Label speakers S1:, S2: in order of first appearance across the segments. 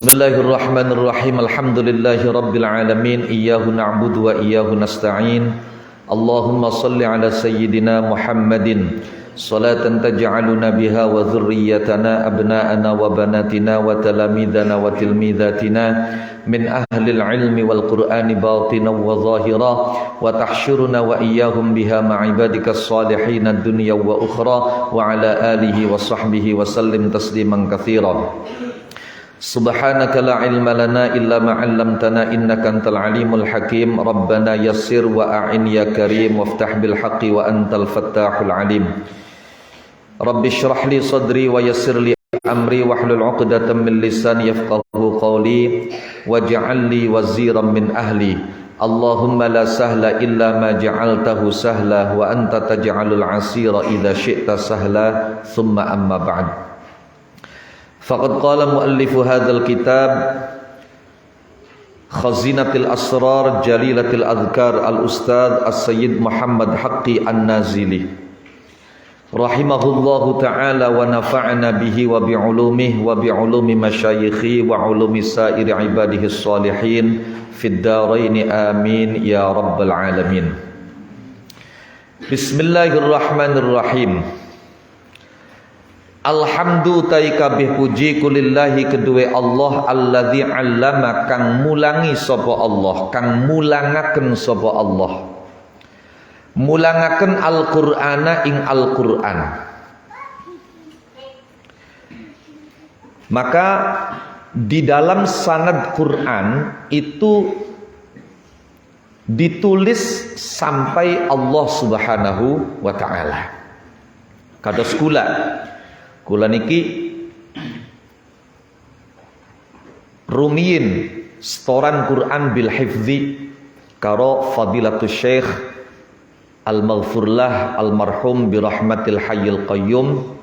S1: Bismillahirrahmanirrahim. Alhamdulillahi rabbil alamin. Iyyahu na'budu wa iyyahu nasta'in. Allahumma salli ala sayyidina Muhammadin salatan taj'aluna biha wa dhurriyyatana abna'ana wa banatina wa talamidana wa tilmidatina min ahlil ilmi wal qur'ani batinan wa zahira wa tahsyuruna wa iyyahum biha ma'ibadikas salihin ad-dunya wa ukhra wa ala alihi wa sahbihi wa sallim tasliman katsiran. Subhanaka la ilma lana illa ma 'allamtana innaka antal alimul hakim. Rabbana yassir wa a'in ya karim waftah bil haqqi wa antal fattahul alim. Rabbi shrah li sadri wa yassir li amri wahlul 'uqdatam min lisani yafqahu qawli waj'al li waziran min ahli. Allahumma la sahla illa ma ja'altahu sahla wa anta taj'alul 'asira idza syi'ta sahla. Thumma amma ba'd. Faqad qala muallifu hadzal kitab Khazinatul Asrar Jalilatul Adhkar al-Ustadz As-Sayyid Muhammad Haqqi An-Nazili rahimahullahu ta'ala wa nafa'ana bihi wa bi'ulumihi wa bi'ulumi masyayikhi wa ulumi sa'iri ibadihi salihin fid daraini amin ya rabbal alamin. Bismillahirrahmanirrahim. Alhamdu tai kabeh puji kulillahi kedue Allah alladzi 'allama kang mulangi sapa Allah, kang mulangaken sapa Allah. Mulangaken Al-Qur'ana ing Al-Qur'an. Maka di dalam sanad Qur'an itu ditulis sampai Allah Subhanahu wa taala. Kados kula niki rumiyin setoran Quran bil hifzi karo fadilatus syekh al-maghfurlah al-marhum bi rahmatil hayyil qayyum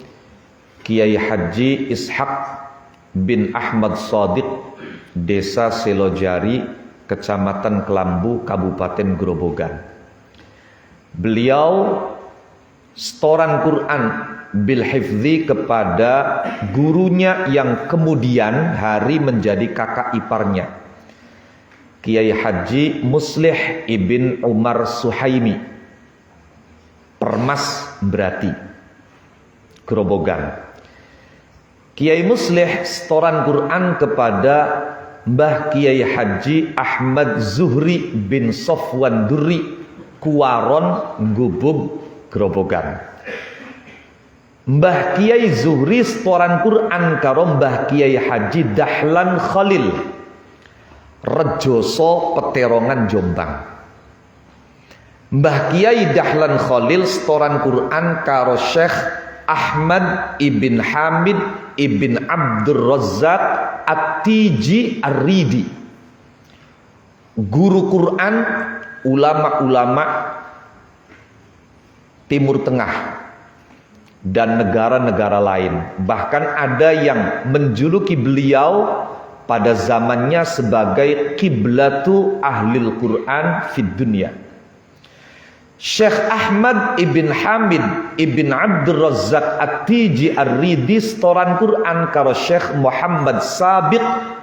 S1: Kiai Haji Ishaq bin Ahmad Shadiq, Desa Selojari, Kecamatan Kelambu, Kabupaten Grobogan. Beliau setoran Quran bil hifzi kepada gurunya yang kemudian hari menjadi kakak iparnya, Kiai Haji Muslih ibn Umar Suhaimi, Permas Brati, Grobogan. Kiai Muslih setoran Quran kepada Mbah Kiai Haji Ahmad Zuhri bin Sofwan Durri, Kuwaron Gubub, Grobogan. Mbah Kiai Zuhri setoran Quran karo Mbah Kiai Haji Dahlan Khalil, Rejoso Peterongan Jombang. Mbah Kiai Dahlan Khalil setoran Quran karo Syekh Ahmad ibn Hamid ibn Abdul Razzaq At-Tiji Ar-Ridi, guru Quran ulama-ulama Timur Tengah dan negara-negara lain. Bahkan ada yang menjuluki beliau pada zamannya sebagai kiblatu ahlil Quran fid dunya. Syekh Ahmad ibn Hamid ibn Abdul Razzaq At-Tiji Ar-Ridi setoran Quran karo Syekh Muhammad Sabiq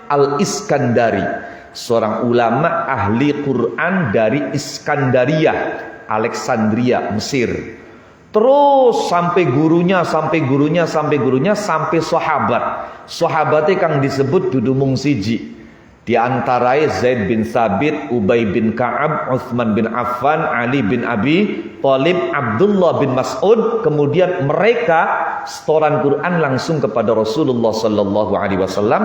S1: Al-Iskandari, seorang ulama ahli Quran dari Iskandaria, Alexandria, Mesir. Terus sampai gurunya sampai sahabat. Sahabatnya kang disebut dudu mung siji. Di antarai Zaid bin Thabit, Ubay bin Ka'ab, Utsman bin Affan, Ali bin Abi Thalib, Abdullah bin Mas'ud. Kemudian mereka setoran Quran langsung kepada Rasulullah sallallahu alaihi wasallam.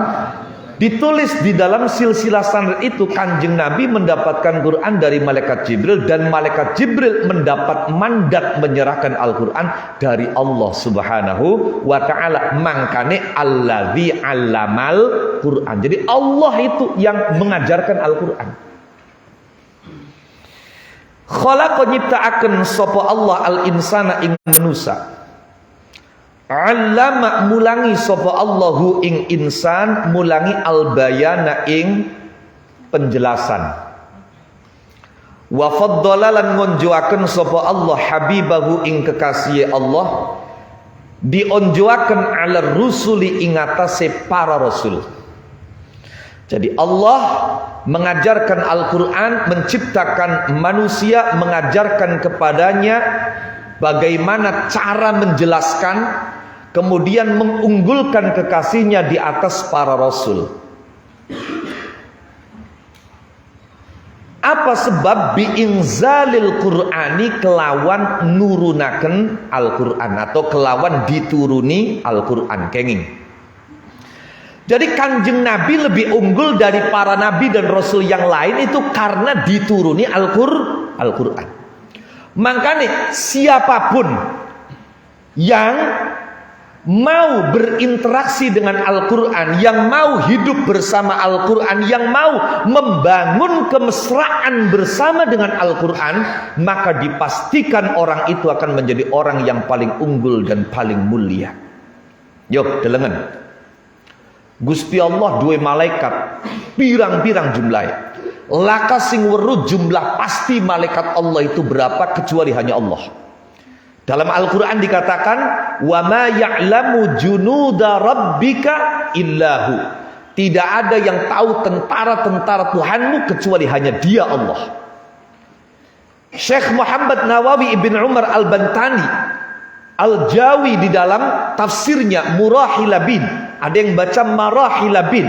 S1: Ditulis di dalam silsilah sanad itu Kanjeng Nabi mendapatkan Quran dari malaikat Jibril, dan malaikat Jibril mendapat mandat menyerahkan Al-Quran dari Allah Subhanahu wa ta'ala. Mangkane alladzi 'allamal Quran. Jadi Allah itu yang mengajarkan Al-Quran. Khalaqa nyiptaaken sapa Allah al-insana ing manusa. 'Allama mulangi sapa Allahu ing insan, mulangi al-bayana ing penjelasan. Wa faddala lan ngonjoaken sapa Allah habibahu ing kekasih Allah, dionjoaken ala rusuli ing atase para rasul. Jadi Allah mengajarkan Al-Quran, menciptakan manusia, mengajarkan kepadanya bagaimana cara menjelaskan, kemudian mengunggulkan kekasihnya di atas para rasul. Apa sebab biinzalil Qur'ani kelawan nurunaken Al-Quran atau kelawan dituruni Al-Quran kenging. Jadi kanjeng Nabi lebih unggul dari para nabi dan rasul yang lain itu karena dituruni Al-Quran. Makanya siapapun yang mau berinteraksi dengan Al-Quran, yang mau hidup bersama Al-Quran, yang mau membangun kemesraan bersama dengan Al-Quran, maka dipastikan orang itu akan menjadi orang yang paling unggul dan paling mulia. Yuk, delengen. Gusti Allah dua malaikat pirang-pirang jumlahnya. Laka sing weruh jumlah pasti malaikat Allah itu berapa kecuali hanya Allah. Dalam Al-Quran dikatakan wa ma ya'lamu junuda rabbika illahu. Tidak ada yang tahu tentara-tentara Tuhanmu kecuali hanya Dia, Allah. Syekh Muhammad Nawawi Ibn Umar Al-Bantani Al-Jawi di dalam tafsirnya Murahilabin, ada yang baca Marahilabin,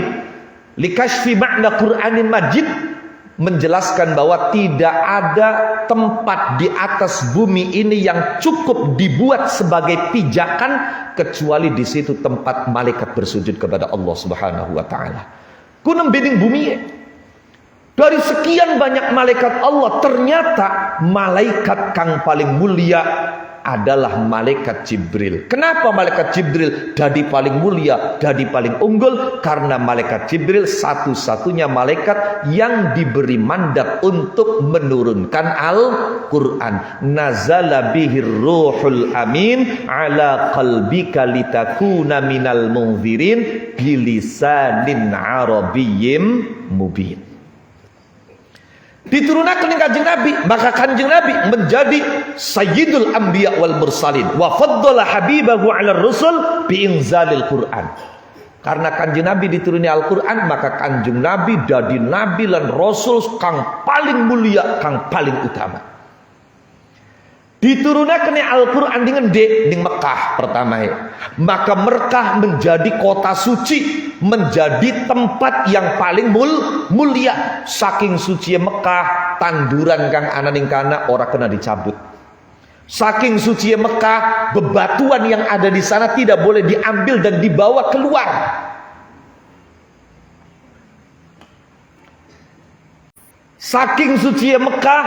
S1: likashfi makna Qur'anin Majid, menjelaskan bahwa tidak ada tempat di atas bumi ini yang cukup dibuat sebagai pijakan kecuali di situ tempat malaikat bersujud kepada Allah Subhanahu wa taala. Kunam bening bumi. Dari sekian banyak malaikat Allah, ternyata malaikat kang paling mulia adalah malaikat Jibril. Kenapa malaikat Jibril jadi paling mulia, jadi paling unggul? Karena malaikat Jibril satu-satunya malaikat yang diberi mandat untuk menurunkan Al-Quran. Nazala bihir ruhul amin ala qalbika litakuna minal munzirin bilisanin arabiyyim mubin. Diturunkan dengan kanjeng Nabi, maka kanjeng Nabi menjadi sayyidul anbiya wal mursalin wa faddala habibahu 'ala rusul bi inzalil Qur'an. Karena kanjeng Nabi dituruni Al-Qur'an, maka kanjeng Nabi dadi nabi lan rasul kang paling mulia, kang paling utama. Diturunkan Al-Quran dengan di Mekah pertama ya. Maka Mekah menjadi kota suci, menjadi tempat yang paling mulia. Saking suci Mekah, tanduran kang ana ning kana ora kena dicabut. Saking suci Mekah, bebatuan yang ada di sana tidak boleh diambil dan dibawa keluar. Saking suci Mekah,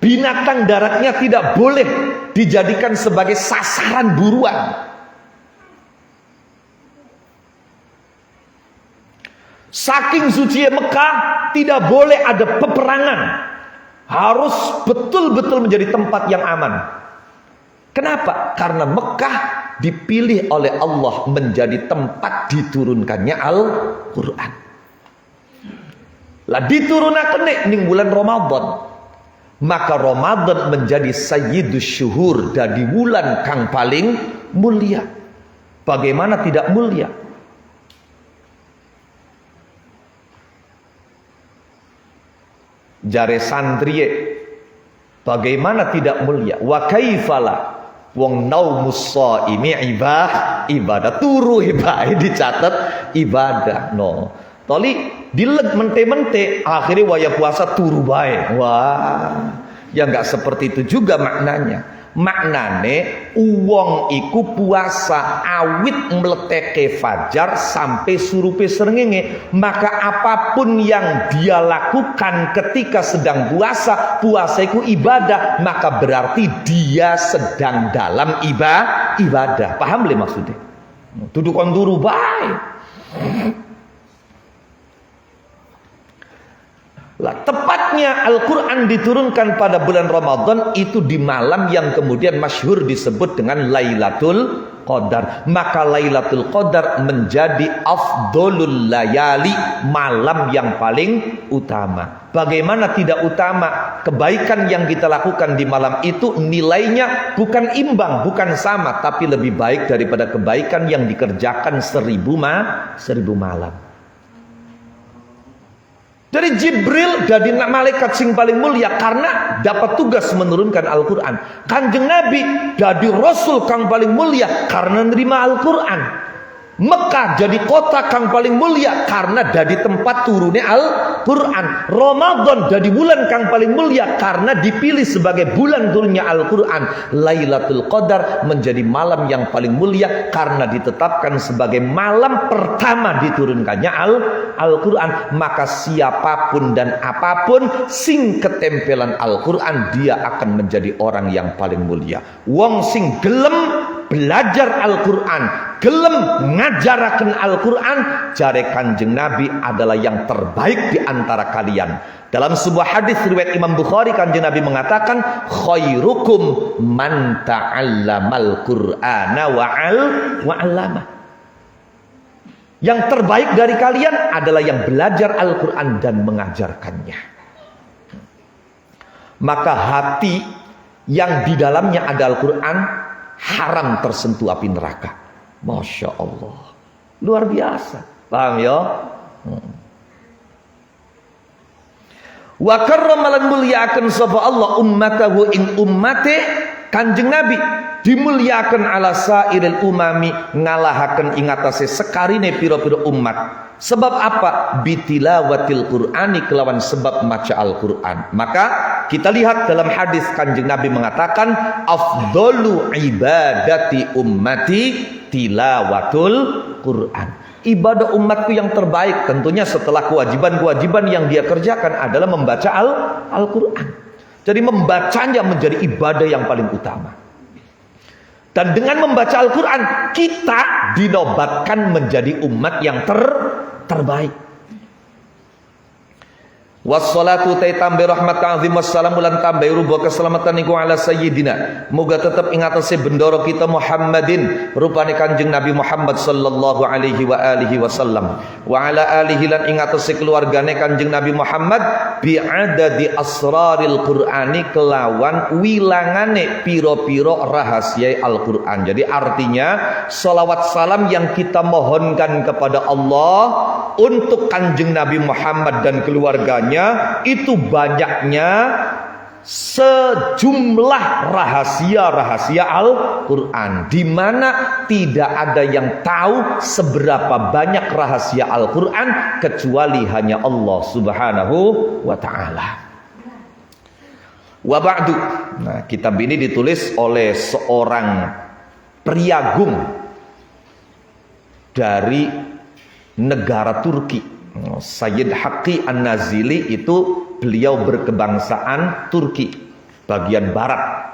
S1: binatang daratnya tidak boleh dijadikan sebagai sasaran buruan. Saking suci Mekah, tidak boleh ada peperangan. Harus betul-betul menjadi tempat yang aman. Kenapa? Karena Mekah dipilih oleh Allah menjadi tempat diturunkannya Al-Quran. Lah diturunkan ning bulan Ramadan. Maka Ramadan menjadi sayyidus syuhur, dari bulan kang paling mulia. Bagaimana tidak mulia? Jare santri, bagaimana tidak mulia? Wa kaifala wong naumus shaimi ibadah turu ibadah dicatat ibadah no. Toli dileg mente-mente akhirnya waya puasa turu bae. Wah, ya nggak seperti itu juga maknanya. Maknane uwong iku puasa awit mleteke fajar sampai surupe srengenge, maka apapun yang dia lakukan ketika sedang puasa, puasa iku ibadah, maka berarti dia sedang dalam ibadah. Paham le maksudnya? Duduk on turu bae. Lah, tepatnya Al-Quran diturunkan pada bulan Ramadan itu di malam yang kemudian masyhur disebut dengan Lailatul Qadar. Maka Lailatul Qadar menjadi afdolul layali, malam yang paling utama. Bagaimana tidak utama? Kebaikan yang kita lakukan di malam itu nilainya bukan imbang, bukan sama, tapi lebih baik daripada kebaikan yang dikerjakan 1000 malam. Dari Jibril dari malaikat sing paling mulia karena dapat tugas menurunkan Al-Quran. Kanjeng Nabi dari Rasul kang paling mulia karena nerima Al-Quran. Mekah jadi kota kang paling mulia karena dari tempat turunnya Al-Quran. Ramadan jadi bulan kang paling mulia karena dipilih sebagai bulan turunnya Al-Quran. Lailatul Qadar menjadi malam yang paling mulia karena ditetapkan sebagai malam pertama diturunkannya Al-Quran. Maka siapapun dan apapun sing ketempelan Al-Quran, dia akan menjadi orang yang paling mulia. Wong sing gelem belajar Al-Quran, gelem ngajaraken Al-Quran, jare Kanjeng Nabi adalah yang terbaik di antara kalian. Dalam sebuah hadis riwayat Imam Bukhari, Kanjeng Nabi mengatakan, khairukum man ta'allamal Qur'ana wa 'allama. Yang terbaik dari kalian adalah yang belajar Al-Quran dan mengajarkannya. Maka hati yang di dalamnya ada Al-Quran haram tersentuh api neraka. Masya Allah, luar biasa. Paham ya? Wa karramalan muliakan sapa Allah ummatahu ing ummate Kanjeng Nabi dimuliakan ala sairil umami ngalahaken ing atase sekarine pira-pira umat. Sebab apa? Bitilawatil Qur'ani, kelawan sebab maca Al-Qur'an. Maka kita lihat dalam hadis Kanjeng Nabi mengatakan afdalu ibadati ummati tilawatul Qur'an. Ibadah umatku yang terbaik tentunya setelah kewajiban-kewajiban yang dia kerjakan adalah membaca Al-Qur'an. Jadi membacanya menjadi ibadah yang paling utama. Dan dengan membaca Al-Quran kita dinobatkan menjadi umat yang terbaik. Wassalatu tambe rahmat ta'zim wassalamu lan tambe ruba keselamatan niku ala sayyidina. Moga tetap ingat se bendoro kita Muhammadin rupane Kanjeng Nabi Muhammad sallallahu alaihi wa alihi wasallam. Wa ala alihi lan ingat se keluargane Kanjeng Nabi Muhammad bi'adadi asraril Qur'ani, kelawan wilangane piro-piro rahasia Al-Qur'an. Jadi artinya salawat salam yang kita mohonkan kepada Allah untuk Kanjeng Nabi Muhammad dan keluarganya itu banyaknya sejumlah rahasia-rahasia Al-Quran, di mana tidak ada yang tahu seberapa banyak rahasia Al-Quran kecuali hanya Allah Subhanahu wa ta'ala. Wa ba'du. Nah, kitab ini ditulis oleh seorang priagung dari negara Turki. Sayyid Haqqi An-Nazili itu beliau berkebangsaan Turki bagian barat.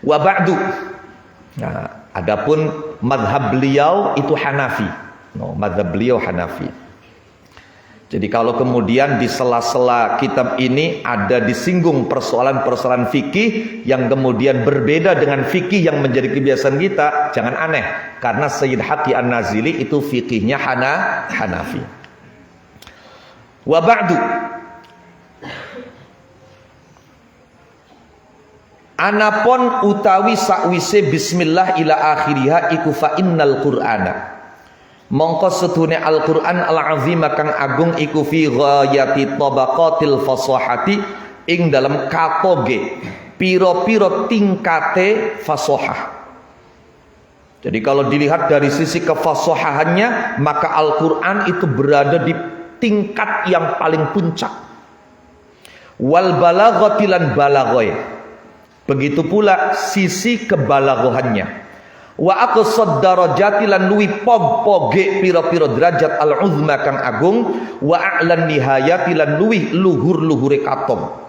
S1: Wa ba'du. Nah, adapun mazhab beliau itu Hanafi. Mazhab beliau Hanafi. Jadi kalau kemudian di sela-sela kitab ini ada disinggung persoalan-persoalan fikih yang kemudian berbeda dengan fikih yang menjadi kebiasaan kita, jangan aneh, karena Sayyid Haqqi An-Nazili itu fikihnya Hanafi. Wa ba'du. Anapun utawi sakwise bismillah ila akhiriha iku fa innal qur'ana, mongko setune Al-Qur'an al-azim kang agung iku fi ghayati tabaqatil fasahati, ing dalam katoge piro-piro tingkate fasahah. Jadi kalau dilihat dari sisi kefasahahannya, maka Al-Qur'an itu berada di tingkat yang paling puncak. Wal balaghati lan balaghoy, begitu pula sisi kebalaghohannya. Wa aqsad darajati lan luwi pog-poge pira-pira derajat al-uzma kang agung. Wa a'lan nihayati lan luwi luhur-luhure katom.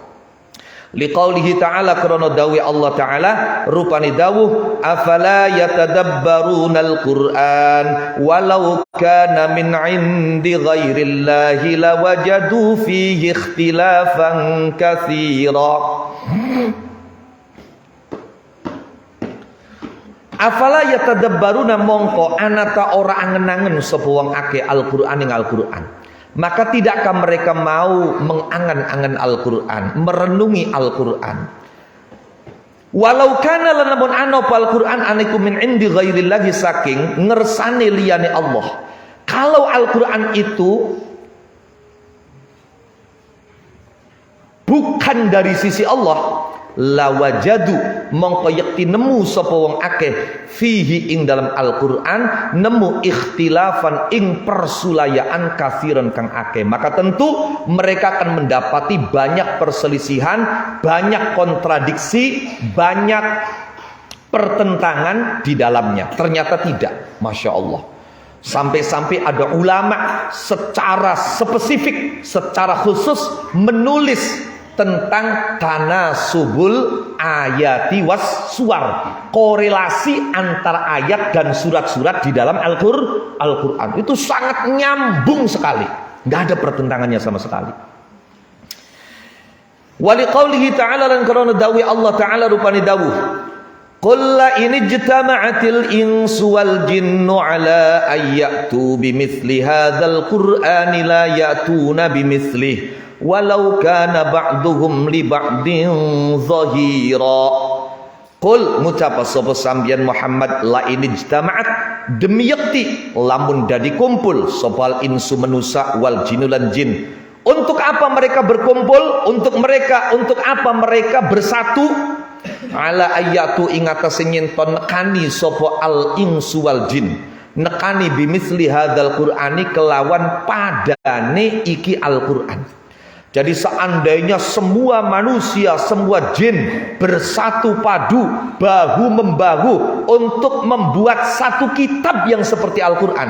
S1: Liqaulihi ta'ala, karena dawuh Allah ta'ala rupani dawuh afala yatadabbarunal Qur'an walau kana min 'indi ghairillahi lawajadu fihi ikhtilafan katsira. Afala yatadabbaruna, mongko anata ora angen-angen sapa wong akeh Al-Qur'an ing Al-Qur'an. Maka tidakkah mereka mau mengangan-angan Al-Quran, merenungi Al-Quran? Walau kana lanamun anapa Al-Quran anikum min indi ghairillahi, saking ngersane liyane Allah. Kalau Al-Quran itu bukan dari sisi Allah, lawajadu mongko yakti nemu sapa wong akeh fihi ing dalam Al-Qur'an nemu ikhtilafan ing persulayaan kafiran kang akeh, maka tentu mereka akan mendapati banyak perselisihan, banyak kontradiksi, banyak pertentangan di dalamnya. Ternyata tidak, Masya Allah. Sampai-sampai ada ulama secara spesifik, secara khusus menulis tentang tanasubul ayati was suar, korelasi antara ayat dan surat-surat di dalam Al-Quran. Itu sangat nyambung sekali, nggak ada pertentangannya sama sekali. Wali qaulihi ta'ala, lan karena dawi Allah ta'ala rupani dawuh, qul la in ijtama'atil insu wal jinnu ala ayyatu bimithli hadzal qur'ani la ya'tuna bimithlihi walau kana ba'duhum li ba'din zahira. Qul ngucap sapa sampeyan Muhammad, la in ijtama'at demi yakti lamun dadi kumpul sopal insu manusa wal jinnu lan jin. Untuk apa mereka berkumpul? Untuk apa mereka bersatu? Ala ayatu ing atase nyenton nekani sapa al insu wal jin, nekani bimisli hadzal qur'ani kelawan padane iki Al-Qur'an. Jadi seandainya semua manusia, semua jin bersatu padu, bahu membahu untuk membuat satu kitab yang seperti Al-Quran,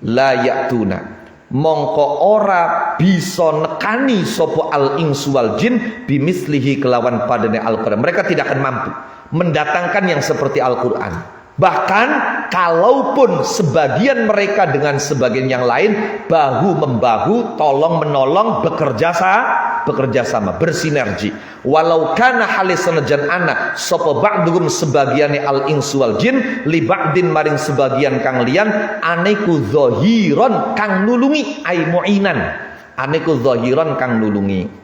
S1: la ya'tuna mongko ora bisa nekani sopo al-insu wal jin bimislihi kelawan padane Al-Quran. Mereka tidak akan mampu mendatangkan yang seperti Al-Quran. Bahkan kalaupun sebagian mereka dengan sebagian yang lain bahu membahu, tolong menolong, bekerja sama, bersinergi. Walau kana halis senajan ana sapa ba'dhum sebagiane al-insu wal jin li ba'din maring sebagian kang liyan aneku zahiron kang nulungi ai mu'inan, aneku zahiron kang nulungi.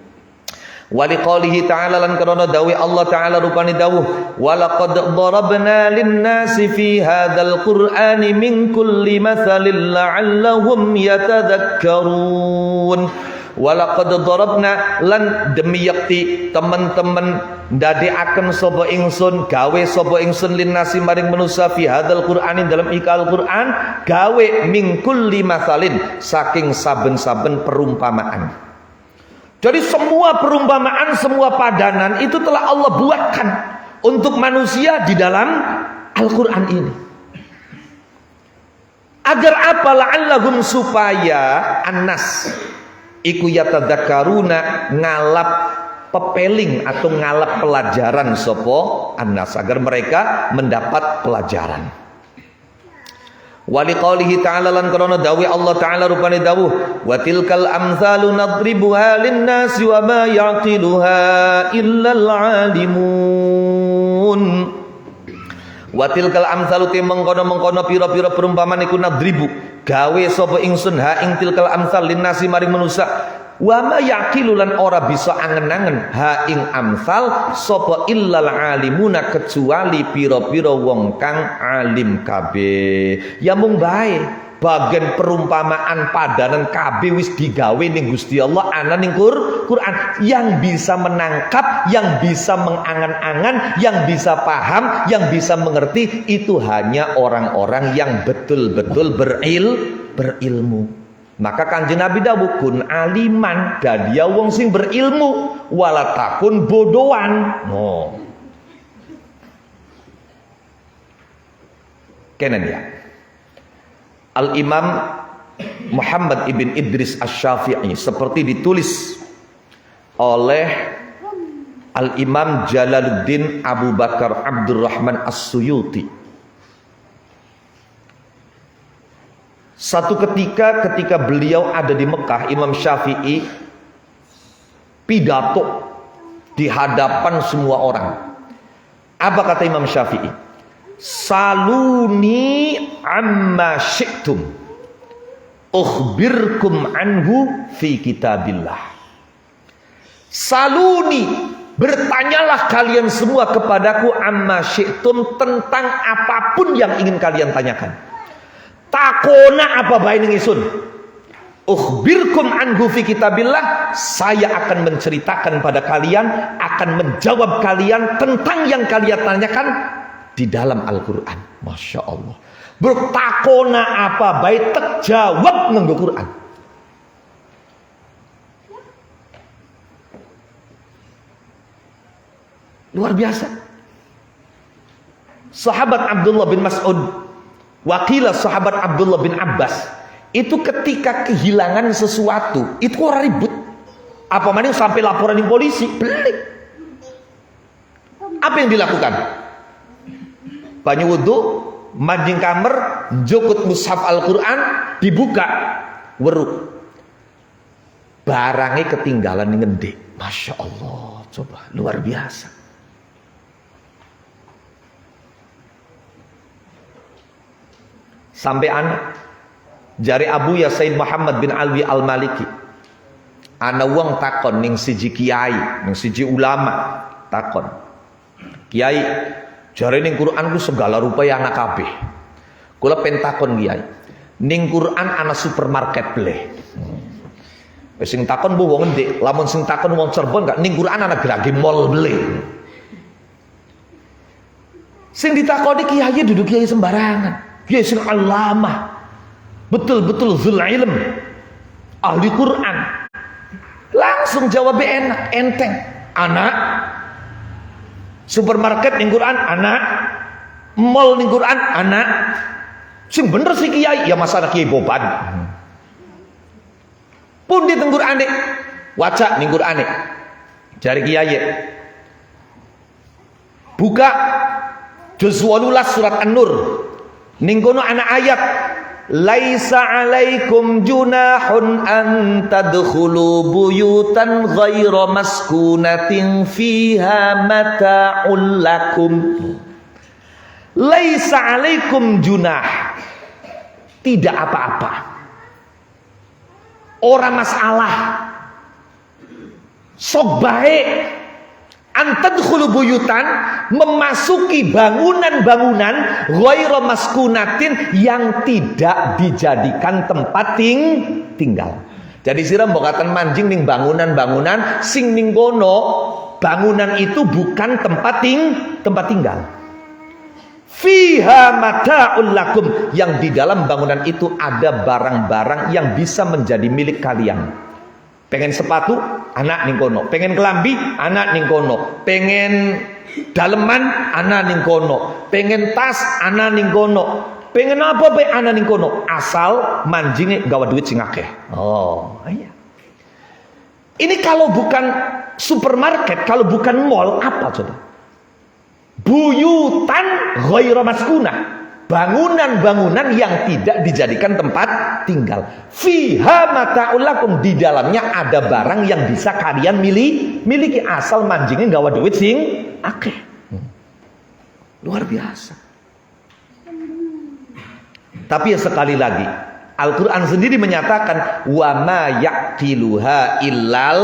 S1: Wali qalihi ta'ala lan karena dawi Allah ta'ala rupani dawuh walaqad darabna linnasi fi hadzal qur'ani min kulli mathalin la'allahum yatadhakkarun. Walaqad darabna lan demi yakti teman-teman ndadekaken sapa ingsun, gawe sapa ingsun linnasi maring manusa fi hadzal qur'ani dalam ikal Qur'an, gawe min kulli mathalin saking saben-saben perumpamaan. Jadi semua perumpamaan, semua padanan itu telah Allah buatkan untuk manusia di dalam Al-Quran ini. Agar apa? La'allahum supaya annas iku yatadzakaruna ngalap pepeling atau ngalap pelajaran sopo annas, agar mereka mendapat pelajaran. Wali qaulihi ta'ala lan karena dawi Allah ta'ala rupane dawuh wa tilkal amsalu nadribuha linnasi wa ma yaqiluha illa al-alimun. Wa tilkal amsalu te mengkono-mengkono pira-pira perumpamaan iku nadribu gawe sapa ingsun ha ing tilkal amsal linnasi maring manusa wa ma yaqilu lan ora bisa angen-angen ha ing amsal sapa illal alimuna kecuali pira-pira wong kang alim kabeh. Ya mung bae bagian perumpamaan padanan kabeh wis digawe ning Gusti Allah ana ning Quran. Yang bisa menangkap, yang bisa mengangan-angan, yang bisa paham, yang bisa mengerti itu hanya orang-orang yang betul-betul berilmu. Maka Kanjeng Nabi dawuh kun aliman, dadi wong sing berilmu, wala takun bodohan. Oh. Kenen ya. Al-Imam Muhammad ibn Idris Asy-Syafi'i seperti ditulis oleh Al-Imam Jalaluddin Abu Bakar Abdurrahman As-Suyuti. Satu ketika beliau ada di Mekah, Imam Syafi'i pidato di hadapan semua orang. Apa kata Imam Syafi'i? Saluni amma syi'tum ukhbirkum anhu fi kitabillah. Saluni, bertanyalah kalian semua kepadaku amma syi'tum tentang apapun yang ingin kalian tanyakan. Takona apa bae ning ingsun? Ukhbirkum anhu fi kitabillah, saya akan menceritakan pada kalian, akan menjawab kalian tentang yang kalian tanyakan di dalam Al-Quran. Masya Allah. Bertakona apa baik terjawab nang Quran. Luar biasa. Sahabat Abdullah bin Mas'ud, wakilah sahabat Abdullah bin Abbas, itu ketika kehilangan sesuatu, itu orang ribut. Apa mana sampai laporan di polisi, beli. Apa yang dilakukan? Banyu wudhu, manjing kamar, jokut mushaf Al-Quran, dibuka, weruk. Barangnya ketinggalan di ngendi. Masya Allah, coba luar biasa. Sampai anak jari Abu ya Said Muhammad bin Alwi Al-Maliki, ana wong takon ning siji kiai, ning siji ulama takon, kiai jari ning Quran ku segala rupa ya anak kabeh. Kula pentakon kiai, ning Quran ana supermarket bleh. Wis sing takon bu wong endi, lamun sing takon wong Cirebon gak ning Quran ana gerage mall bleh. Sing ditakoni kiai duduk kiai sembarangan. Kiai sing alama, betul-betul zul ilm, ahli Quran, langsung jawab enak, enteng. Anak supermarket ning Quran, anak mall ning Quran, anak sing bener sih kiai, ya masalah kiai boban. Pun di Quran nek waca ning Quran nek jari kiai buka juz 18 surat An-Nur. Ning kono ana ayat laisa alaikum junahun an tadkhulu buyutan ghaira maskunatin fiha mata'ul lakum. Laisa alaikum junah, tidak apa-apa, ora masalah, sok baik antadkhulu buyutan, memasuki bangunan-bangunan ghairu maskunatin, yang tidak dijadikan tempat tinggal. Jadi sira mbok katen manjing ning bangunan-bangunan sing ning kono bangunan itu bukan tempat tinggal. Fiha mata'ul lakum, yang di dalam bangunan itu ada barang-barang yang bisa menjadi milik kalian. Pengen sepatu, anak ning kono. Pengen kelambi, anak ning kono. Pengen daleman, anak ning kono. Pengen tas, anak ning kono. Pengen apa be anak ning kono. Asal manjinge gawa duit sing akeh. Oh, iya. Ini kalau bukan supermarket, kalau bukan mall, apa coba? Buyutan ghairu maskunah. Bangunan-bangunan yang tidak dijadikan tempat tinggal. Fiha mata'ul lakum, di dalamnya ada barang yang bisa kalian miliki asal manjingin gawa duit sing akeh. Luar biasa. Tapi ya sekali lagi, Al-Quran sendiri menyatakan wa ma yaqiluha illal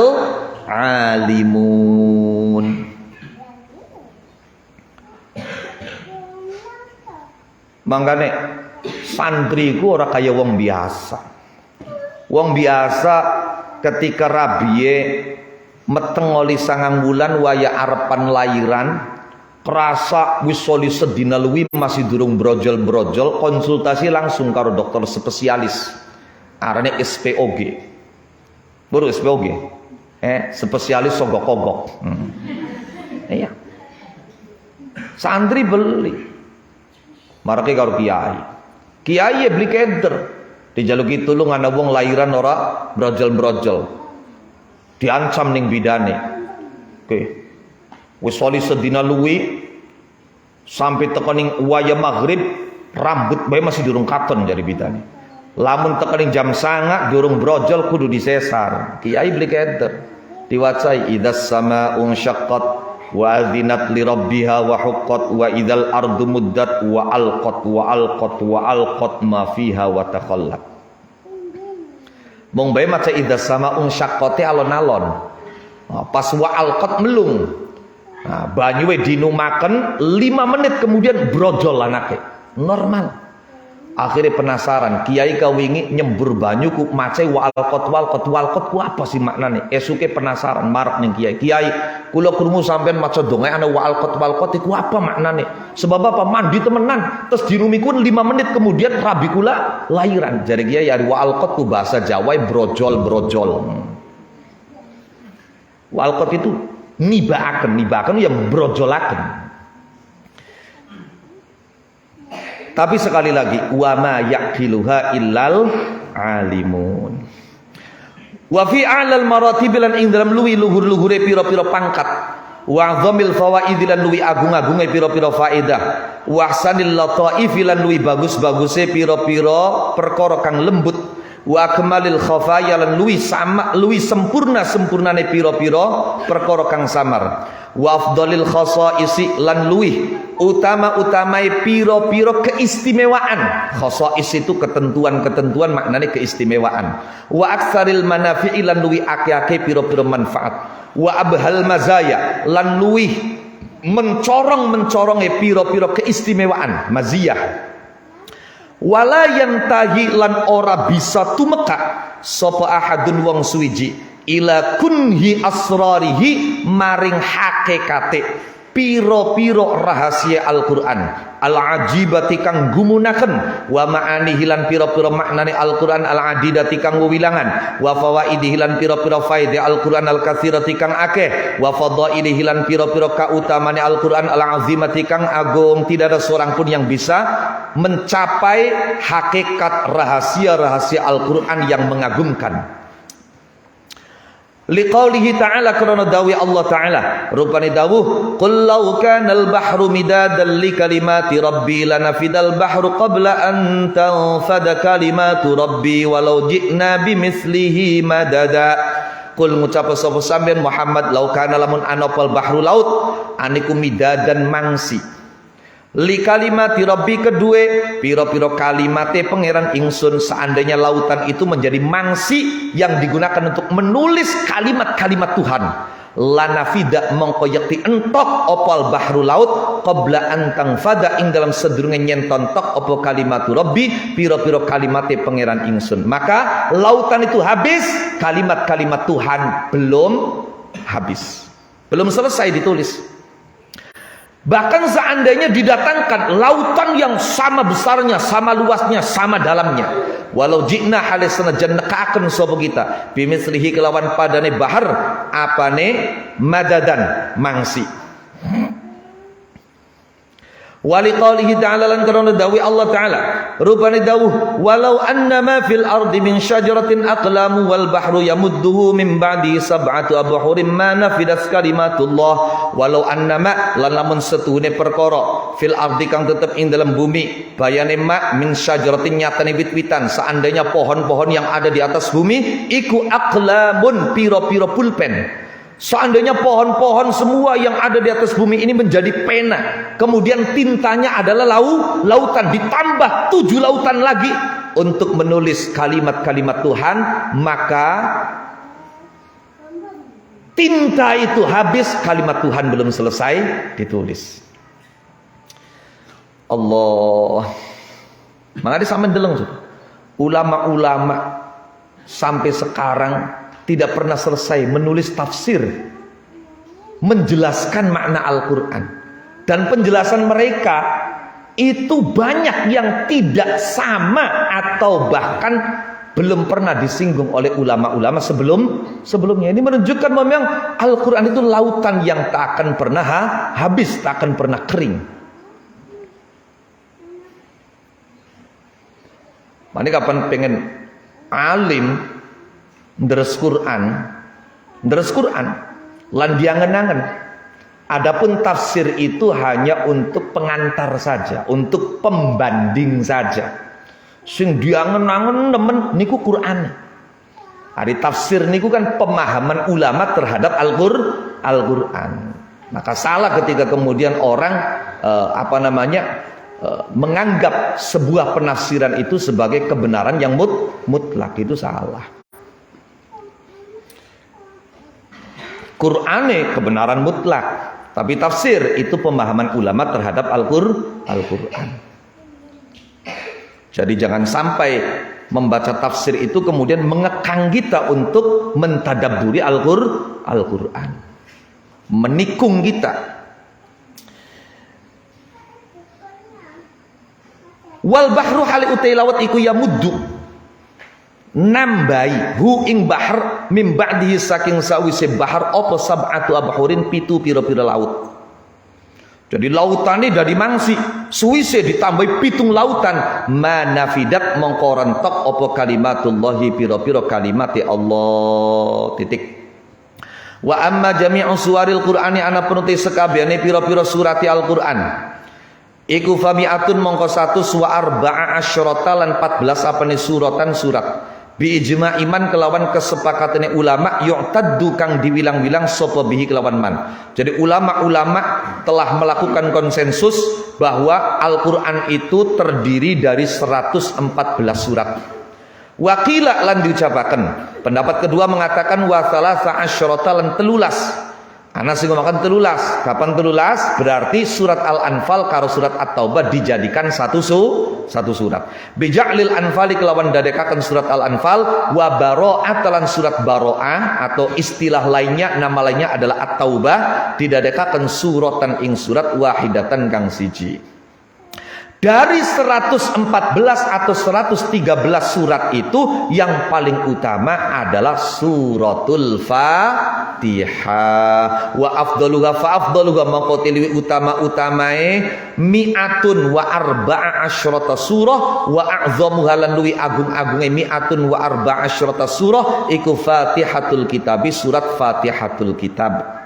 S1: alimun. Mangkane santriku ora kaya wong biasa. Wong biasa ketika rabiye meteng oli 9 wulan waya arepan lairan, kerasa wis soli sedina luwi masih durung brojol-brojol, konsultasi langsung karo dokter spesialis. Arane SPOG. Baru SPOG. Spesialis sogok-kogok. Iya. Santri beli. Marake karo kiai. Kiai beli kenter. Dijaluki tulung ana wong lairan ora brojol-brojol. Diancam ning bidane. Oke. Wis soli sedina luwi sampai teko ning waya maghrib rambut bae masih durung katon jari bidane. Lamun teko ning jam 09.00 durung brojol kudu disesar. Kiai beli kenter. Diwacai idzas samaa'u syaqqat wa adzinat li rabbiha wa huqqat wa idzal ardu muddat wa alqat ma fiha wa takhallat. Mong bae maca idzas samaa'u syaqqate alon-alon. Pas wa alqat melung. Nah, banyu we dinumaken 5 menit kemudian brojol anake. Normal. Akhirnya penasaran, kiai kawingi nyembur banyu ku mace walkot ku apa sih maknanya? Esuke penasaran marek ning kiai kula krungu sampean maca dongae ana walkot iku apa maknanya? Sebab apa? Mandi temenan terus dirumiku 5 menit kemudian rabi kula lairan. Jare kiai ari walkot ku bahasa Jawa brojol. Walkot itu nibaaken yang brojolaken. Tapi sekali lagi, wa ma yaqiluha illal alimun. Wa fi a'lal maratib lan ing dalam luwi luhur-luhure pira-pira pangkat, wa dhamil fawaid lan luwi agung-agunge pira-pira faedah, wa ahsanil lataif lan luwi bagus-baguse pira-pira perkara kang lembut, wa akmalil khafaya lan luwi sempurnane pira-pira perkara kang samar, wa afdalil khasaisi lan luwi utama-utamai piro-piro keistimewaan. Khasais itu ketentuan-ketentuan, maknanya keistimewaan. Wa aktsaril manafi'i lan luwi akeh-akeh piro-piro manfaat. Wa abhal mazaya lan luwi mencorong-mencoronge piro-piro keistimewaan, maziyah. Wala yantahi lan ora bisa tumeka sapa ahadun wong suwiji ila kunhi asrarihi maring hakikate piro-piro rahasia Al-Quran al-ajibati kang gumunaken, wa ma'ani hilan piro-piro maknane Al-Quran al-adidati kang wewilangan, wa fawaidi hilan piro-piro faedah Al-Quran al-kathirati kang akeh, wa fadaili hilan piro-piro kautamane Al-Quran al-azimati kang agung. Tidak ada seorang pun yang bisa mencapai hakikat rahasia-rahasia Al-Quran yang mengagumkan. Liqaulihi ta'ala, karena dawuh Allah ta'ala rupane dawuh, qul law kanal bahru midadan li kalimati rabbi lanafidal bahru qabla an tanfada kalimatu rabbi walau ji'na bimithlihi madada. Qul ngucap sapa sampeyan Muhammad, law kana lamun anopal bahru laut aniku midadan mangsi li kalimati rabbi kedue piro-piro kalimate pangeran ingsun. Seandainya lautan itu menjadi mangsi yang digunakan untuk menulis kalimat-kalimat Tuhan, lanafida mongko yakti entok opal bahru laut qabla antang fada ing dalam sedurunge nyenton tok opo kalimatu rabbi piro-piro kalimate pangeran ingsun. Maka lautan itu habis, kalimat-kalimat Tuhan belum habis, belum selesai ditulis. Bahkan seandainya didatangkan lautan yang sama besarnya, sama luasnya, sama dalamnya, walau ji'na hale senajan nekaken sapa kita bimithlihi kelawan padane bahar apane madadan mangsi. Wali qaulihi ta'ala lan karena dawuh Allah ta'ala rupane dawuh, walau annama fil ardi min syajaratin aqlamu wal bahru yamudduhu min ba'di sab'atu abhurin ma nafidas kalimatullah. Walau annama lan lamun setuhune perkara fil ardi kang tetep ing dalam bumi, bayane mak min syajaratin nyatane wit-witan, seandainya pohon-pohon yang ada di atas bumi iku aqlamun piro-piro pulpen. Seandainya pohon-pohon semua yang ada di atas bumi ini menjadi pena, kemudian tintanya adalah lautan, ditambah 7 lautan lagi untuk menulis kalimat-kalimat Tuhan, maka tinta itu habis, kalimat Tuhan belum selesai ditulis. Allah. Makanya sampai deleng ulama-ulama sampai sekarang tidak pernah selesai menulis tafsir menjelaskan makna Al-Quran, dan penjelasan mereka itu banyak yang tidak sama atau bahkan belum pernah disinggung oleh ulama-ulama sebelumnya. Ini menunjukkan memang Al-Quran itu lautan yang tak akan pernah habis, tak akan pernah kering. Mana kapan pengen alim deres Quran lan diangen-angen. Adapun tafsir itu hanya untuk pengantar saja, untuk pembanding saja. Sing diangen-angen nemen niku Quran. Hari tafsir niku kan pemahaman ulama terhadap Al-Quran. Maka salah ketika kemudian orang menganggap sebuah penafsiran itu sebagai kebenaran yang mutlak. Itu salah. Qur'ane kebenaran mutlak, tapi tafsir itu pemahaman ulama terhadap Al-Quran. Jadi jangan sampai membaca tafsir itu kemudian mengekang kita untuk mentadabburi Al-Quran, menikung kita. Wal bahru hali utai lawat iku yamuddu nambai hu ing bahar mim ba'dihi saking sawise bahar apa sab'atu abhurin pitu pira-pira laut. Jadi lautane dari mangsi suwise ditambahi pitung lautan manafidat mongko rentok apa kalimatullahi pira-pira kalimate Allah titik. Wa amma jami'u suwaril qur'ani ana penuti sekabehane pira-pira surati Al-Qur'an iku fami'atun mongko 100 wa arba'a asyrata lan 14 apane suratan surat bi ijma' iman kelawan kesepakatane ulama yu'taddu kang diwilang-wilang sapa bihi kelawan man. Jadi ulama-ulama telah melakukan konsensus bahwa Al-Qur'an itu terdiri dari 114 surat. Wakila lan diucapaken. Pendapat kedua mengatakan wa salasa asyrata lan 13. Ana sing ngomongkan 13. Kapan 13? Berarti surat Al-Anfal karo surat At-Taubah dijadikan satu surat. Bija'lil Anfali kelawan dadekaken surat Al-Anfal wa Bara'at lan surat Bara'ah atau istilah lainnya nama lainnya adalah At-Taubah didadekaken suratan ing surat wahidatan kang siji. Dari 114 atau 113 surat itu yang paling utama adalah suratul Fatihah. Wa afdaluha fa afdaluha maqo tiliwi utama-utamae mi'atun wa arba'a asyrata surah wa a'zamuha lan luwi agung-agunge mi'atun wa arba'a asyrata surah iku Fatihatul Kitab surat Fatihatul Kitab.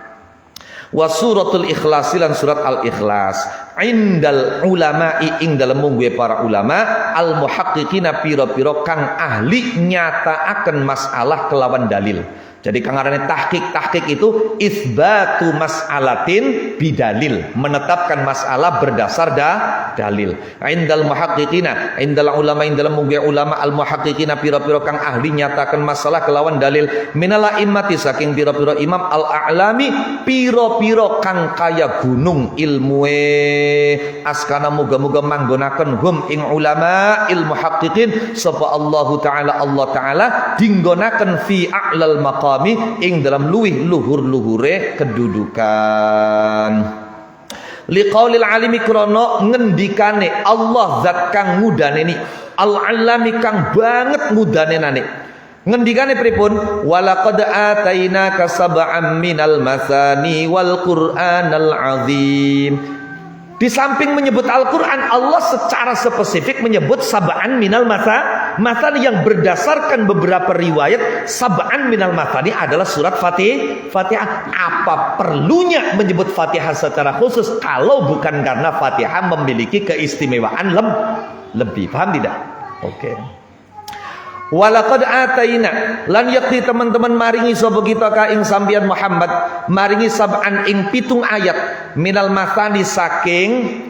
S1: Wa suratul Ikhlas lan surat Al-Ikhlas indal ulama'i ing dalem mungguhe para ulama al muhaqqiqina pira-pira kang ahli nyataaken masalah kelawan dalil. Jadi kang arane tahqiq itu isbatu mas'alatin bidalil, menetapkan masalah berdasar dalil. Indal muhaqqiqina, indal ulama indal mungguhe ulama al muhaqqiqina pira-pira kang ahli nyatakan masalah kelawan dalil minal immati saking pira-pira imam al a'lami pira-pira kang kaya gunung ilmuwe askana muga-muga manggonaken hum ing ulama il muhaqqiqin sapa Allah taala dinggonaken fi a'lal maqam ing dalam luhur-luhure kedudukan. Liqaulil alimi krono ngendikane Allah zat kang mudaneni al-alami kang banget mudanenane. Ngendikane pripun? Walaqad atainaka sab'an minal masani wal qur'anal azim. Di samping menyebut Al-Quran, Allah secara spesifik menyebut sab'an minal masani yang berdasarkan beberapa riwayat sab'an minal masani adalah surat Fatihah. Apa perlunya menyebut Fatihah secara khusus kalau bukan karena Fatihah memiliki keistimewaan lebih? Paham tidak? Oke. Walaqad ataina lan yakti teman-teman maringi sapa kita ka ing sampeyan Muhammad maringi sab'an ing pitung ayat minal masani saking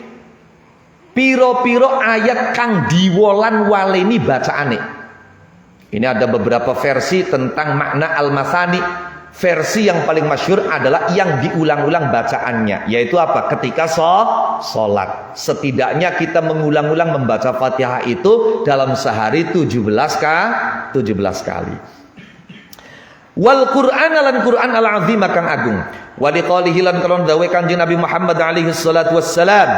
S1: piro-piro ayat kang diwolan waleni bacaane. Ini ada beberapa versi tentang makna al-masani. Versi yang paling masyhur adalah yang diulang-ulang bacaannya, yaitu apa? Ketika sholat. Setidaknya kita mengulang-ulang membaca Fatihah itu dalam sehari 17 kali. Wal Qur'an lan Qur'an al-azim kang agung. Wa liqalihi lan kalon dawe Kanjeng Nabi Muhammad alaihi salatu wassalam.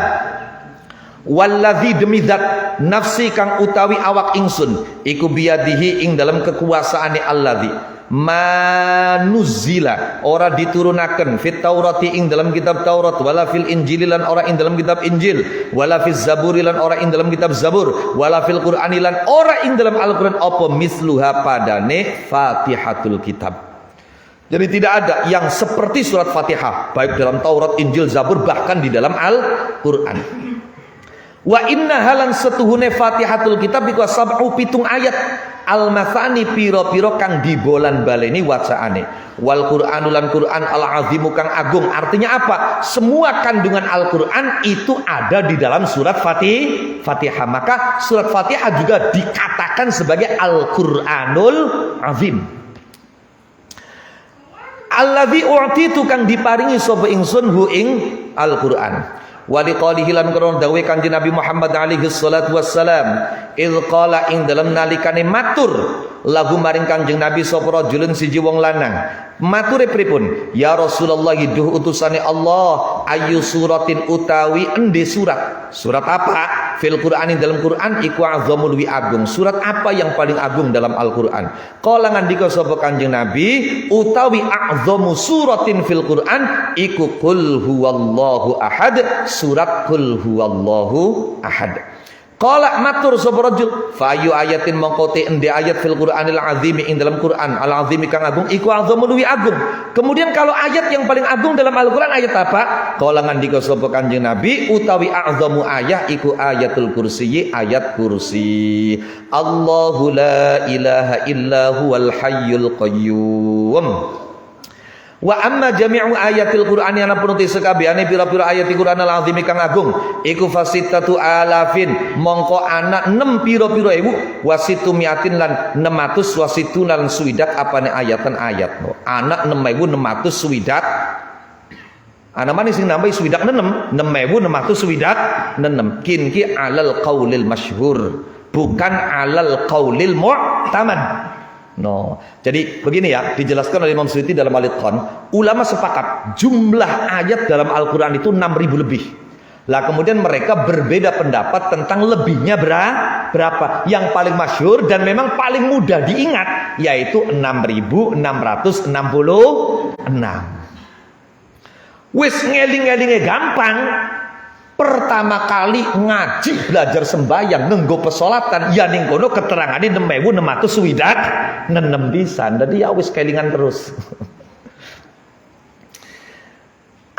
S1: Walladzi demi zat nafsi kang utawi awak ingsun iku biyadihi ing dalam kekuasaane alladzi manuzila ora diturunaken fit taurati ing dalam kitab Taurat wala fil injil lan ora ing dalam kitab Injil wala fiz zaburi lan ora ing dalam kitab Zabur wala fil qur'ani lan ora ing dalam Al-Qur'an apa misluha padane Fatihatul Kitab. Jadi tidak ada yang seperti surat Fatihah baik dalam Taurat, Injil, Zabur bahkan di dalam Al-Qur'an. Wa inna halan setuhune Fatihatul Kitab iku sab'u pitung ayat al-masani piro-piro kang dibolan baleni wacaane. Wal Qur'anul lan Qur'an al-azimu kang agung. Artinya apa? Semua kandungan Al-Qur'an itu ada di dalam surat Fatihah. Maka surat Fatihah juga dikatakan sebagai Al-Qur'anul Azim. Alladzi u'titu kang diparingi sapa ingsun hu ing Al-Qur'an. wa liqalihi lan krono dawuhe Kanjeng Nabi Muhammad alaihi salatu wassalam id qala ing dalem nalikane matur lagu maring Kanjeng Nabi sapa rajulun siji wong lanang mature pripun ya Rasulullah duh utusane Allah ayu suratin utawi endi surat apa fil Qur'ani dalam Quran iku azamul wi agung surat apa yang paling agung dalam Al-Qur'an qala ngandika sapa Kanjeng Nabi utawi azamu suratin fil Qur'an iku qul huwallahu ahad surat qul huwallahu ahad qala matur sapa rajul fa ayu ayatin mongko te endi ayat fil Qur'anil azim ing dalam Quran al azim kang agung iku azamul wi agung kemudian kalau ayat yang paling agung dalam Al-Qur'an ayat apa qala ngandika sapa Kanjeng Nabi utawi azamu ayat iku ayatul kursi ayat kursi Allahu la ilaha illa huwal hayyul qayyum wa amma jami'u ayatil Qur'ani ana pun te sekabehane pira-pira ayat Qur'an al-azim kang agung iku fasitatu alafin mongko ana 6 pira-pira ewu wasitu miatin lan 600 wasitu lan swidak apane ayatan ayat ana 6600 swidak ana manis sing nambahi swidak 6 6600 swidak 6 kinki alal qaulil masyhur bukan alal qaulil mu'tamad. No, jadi begini ya, dijelaskan oleh Imam Suyuti dalam Al-Itqan, ulama sepakat jumlah ayat dalam Al-Quran itu 6.000 lebih. Lah kemudian mereka berbeda pendapat tentang lebihnya berapa. Yang paling masyhur dan memang paling mudah diingat yaitu 6.666. Wis ngeling-elingnya gampang. Pertama kali ngaji belajar sembahyang ngenggo pesolatan ya ning kono keterangane 6.600 swidak 6 pisan. Dadi ya wis kelingan terus.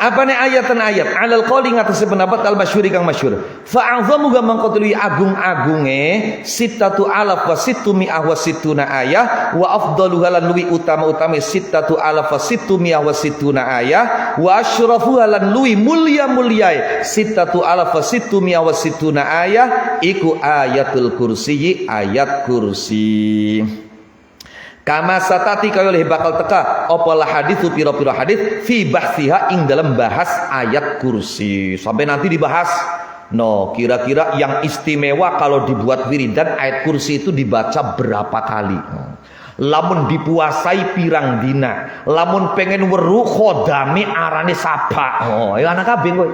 S1: Apane ayatan ayat alal qauli ngatasi pendapat al masyhur kang masyhur fa azamu ga mangkotuli agung-agunge sittatu alaf wa sittu mi'ah wa sittuna ayah wa afdaluha lan luwi utama-utame sittatu alaf wa sittu mi'ah wa sittuna ayah wa asyrafuha lan luwi mulya-mulyae sittatu alaf wa sittu mi'ah wa sittuna ayah iku ayatul kursi ayat kursi. Kama satati kaya oleh bakal teka apalah hadis pira-pira hadis fi bahsiha ing dalam bahas ayat kursi sampai nanti dibahas no kira-kira yang istimewa kalau dibuat wiridan ayat kursi itu dibaca berapa kali lamun dipuasai pirang dina lamun pengen weruh khodame arane sapa ya anak kabeh kowe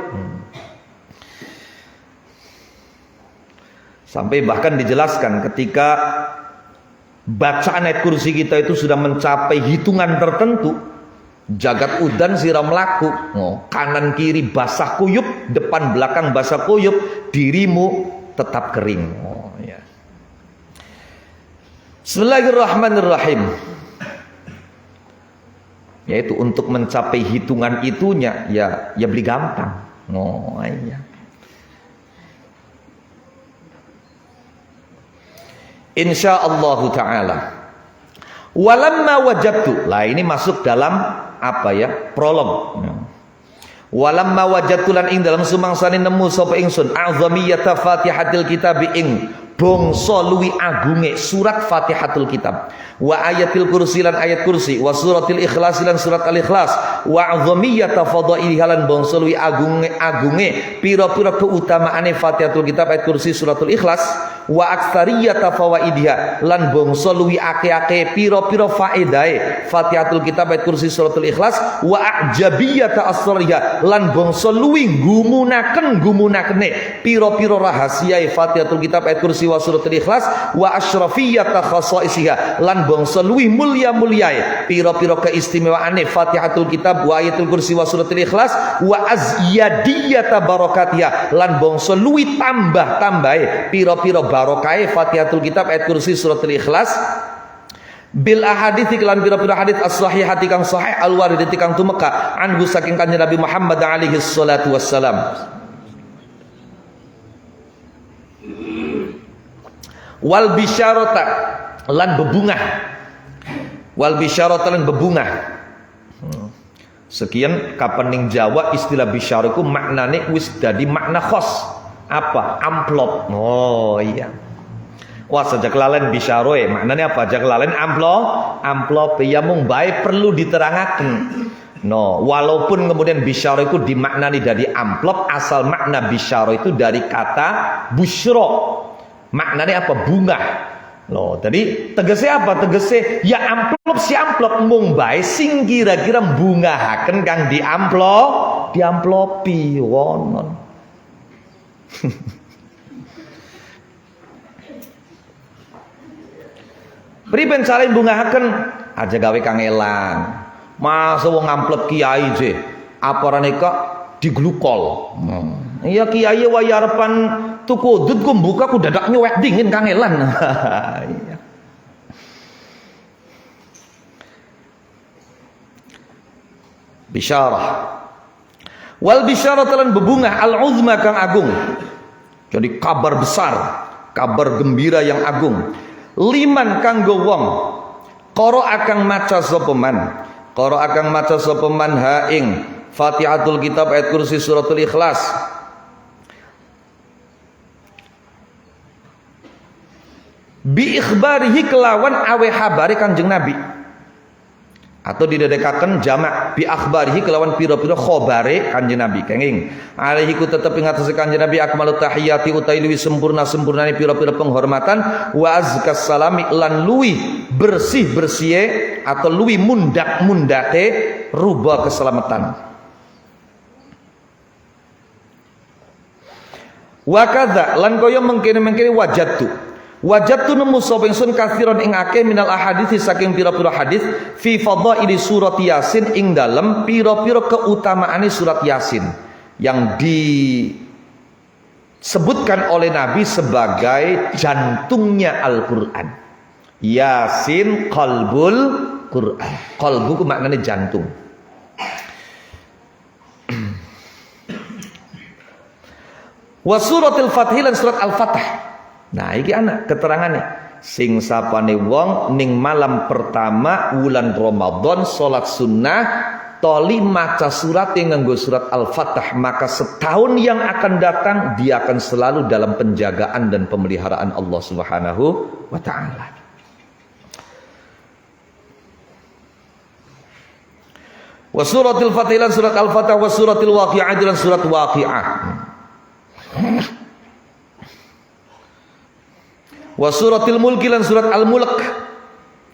S1: sampai bahkan dijelaskan ketika bacaan ayat kursi kita itu sudah mencapai hitungan tertentu jagat udan siram laku kanan kiri basah kuyup depan belakang basah kuyup dirimu tetap kering ya. Bismillahirrahmanirrahim yaitu untuk mencapai hitungan itunya ya beli gampang iya. Insyaallah ta'ala walamma wajadtu lah ini masuk dalam apa ya prolog walamma wajadtu lan ing dalam sumangsane nemu sapa ingsun azamiyata fatihatil kitab ing bangsa luwi agunge surat Fatihatul Kitab wa ayatil kursi lan ayat kursi wa suratil ikhlas lan surat al-ikhlas wa azamiyata fadailiha lan bangsa luwi agunge pira-pira keutamaane Fatihatul Kitab ayat kursi suratul ikhlas wa aktsariyata fawaidiha lan bangsa luwi akeh-akeh pira-pira faedahe Fatihatul Kitab ayat kursi suratul ikhlas wa ajabiyata asrariha lan bangsa luwi gumunakene pira-pira rahasiae Fatihatul Kitab ayat kursi wa suratul ikhlas wa asyrafiyata khasaisiha lan bangsa luwi mulya-mulyae pira-pira keistimewaane Fatihatul Kitab wa ayatul kursi wa suratul ikhlas wa azyadiyata barakatiha lan bangsa luwi tambah-tambahe pira-pira barokahe Fatihatul Kitab ayat kursi suratul ikhlas bil ahadits lan pira-pira hadits as-sahihati kang sahih al-waridati kang tumeka anhu saking Kanjeng Nabi Muhammad alaihi salatu wassalam wal bisyarata lan bebungah wal bisyarata lan bebungah sekian kapan ning Jawa istilah bisyara iku maknane wis dadi makna khos apa amplop iya wah sejak lalen bisyaroe maknane apa sejak lalen amplop ya mung bae perlu diterangaken No, walaupun kemudian bisyara itu dimaknani dari amplop, asal makna bisyara itu dari kata busyro. Maknanya apa? Bunga. Loh, jadi tegesnya apa? Tegesnya ya amplop si amplop mung bae sing kira-kira bungahaken kang diamplopi wonon. Priben cara bungahaken aja gawe kangelan. Masa wong amplop kiai je, aparane kok diglukol. Iya kiai wae arepan tuku udut ku buka ku dadak nyuwek dingin kangelan. Iya. Bisyarah. Wal bisyarah telan bebungah al-uzma kang agung. Jadi kabar besar, kabar gembira yang agung. Liman kanggo wong qara akang maca sapa man. Qara akang maca sapa man ha ing Fatihatul Kitab ayat kursi suratul Ikhlas. Bi ikhbarihi kelawan awe habari Kanjeng Nabi. Atau didedekaken jamak bi akhbarihi kelawan pira-pira khabare Kanjeng Nabi. Kenging alaihi ku tetep ing atase Kanjeng Nabi akmalut tahiyati utai luwih sempurnane pira-pira penghormatan wa azkas salami lan luwih bersih-bersihe atau luwih mundak-mundake ruba keselamatan. Wa kadza lan kaya mengkene-mengkene wajadtu nemu sapa ingsun kathiron ing akeh minal ahadits saking pira-pira hadis fi fadhaili surat Yasin ing dalem pira-pira keutamaane surat Yasin yang disebutkan oleh Nabi sebagai jantungnya Al-Qur'an. Yasin qalbul Qur'an. Qalbu ku maknane jantung. Wa suratil Fathih lan surat Al-Fatah. Nah, iki ana keterangannya. Sing sapane wong ning malam pertama wulan Ramadan salat sunnah toli maca surat yang nganggo surat Al-Fatah, maka setahun yang akan datang dia akan selalu dalam penjagaan dan pemeliharaan Allah Subhanahu wa taala. Wa suratil Fatih lan surat Al-Fatah wa suratil Waqi'ah lan surat Waqi'ah. Wa suratil Mulki lan surat Al-Mulk,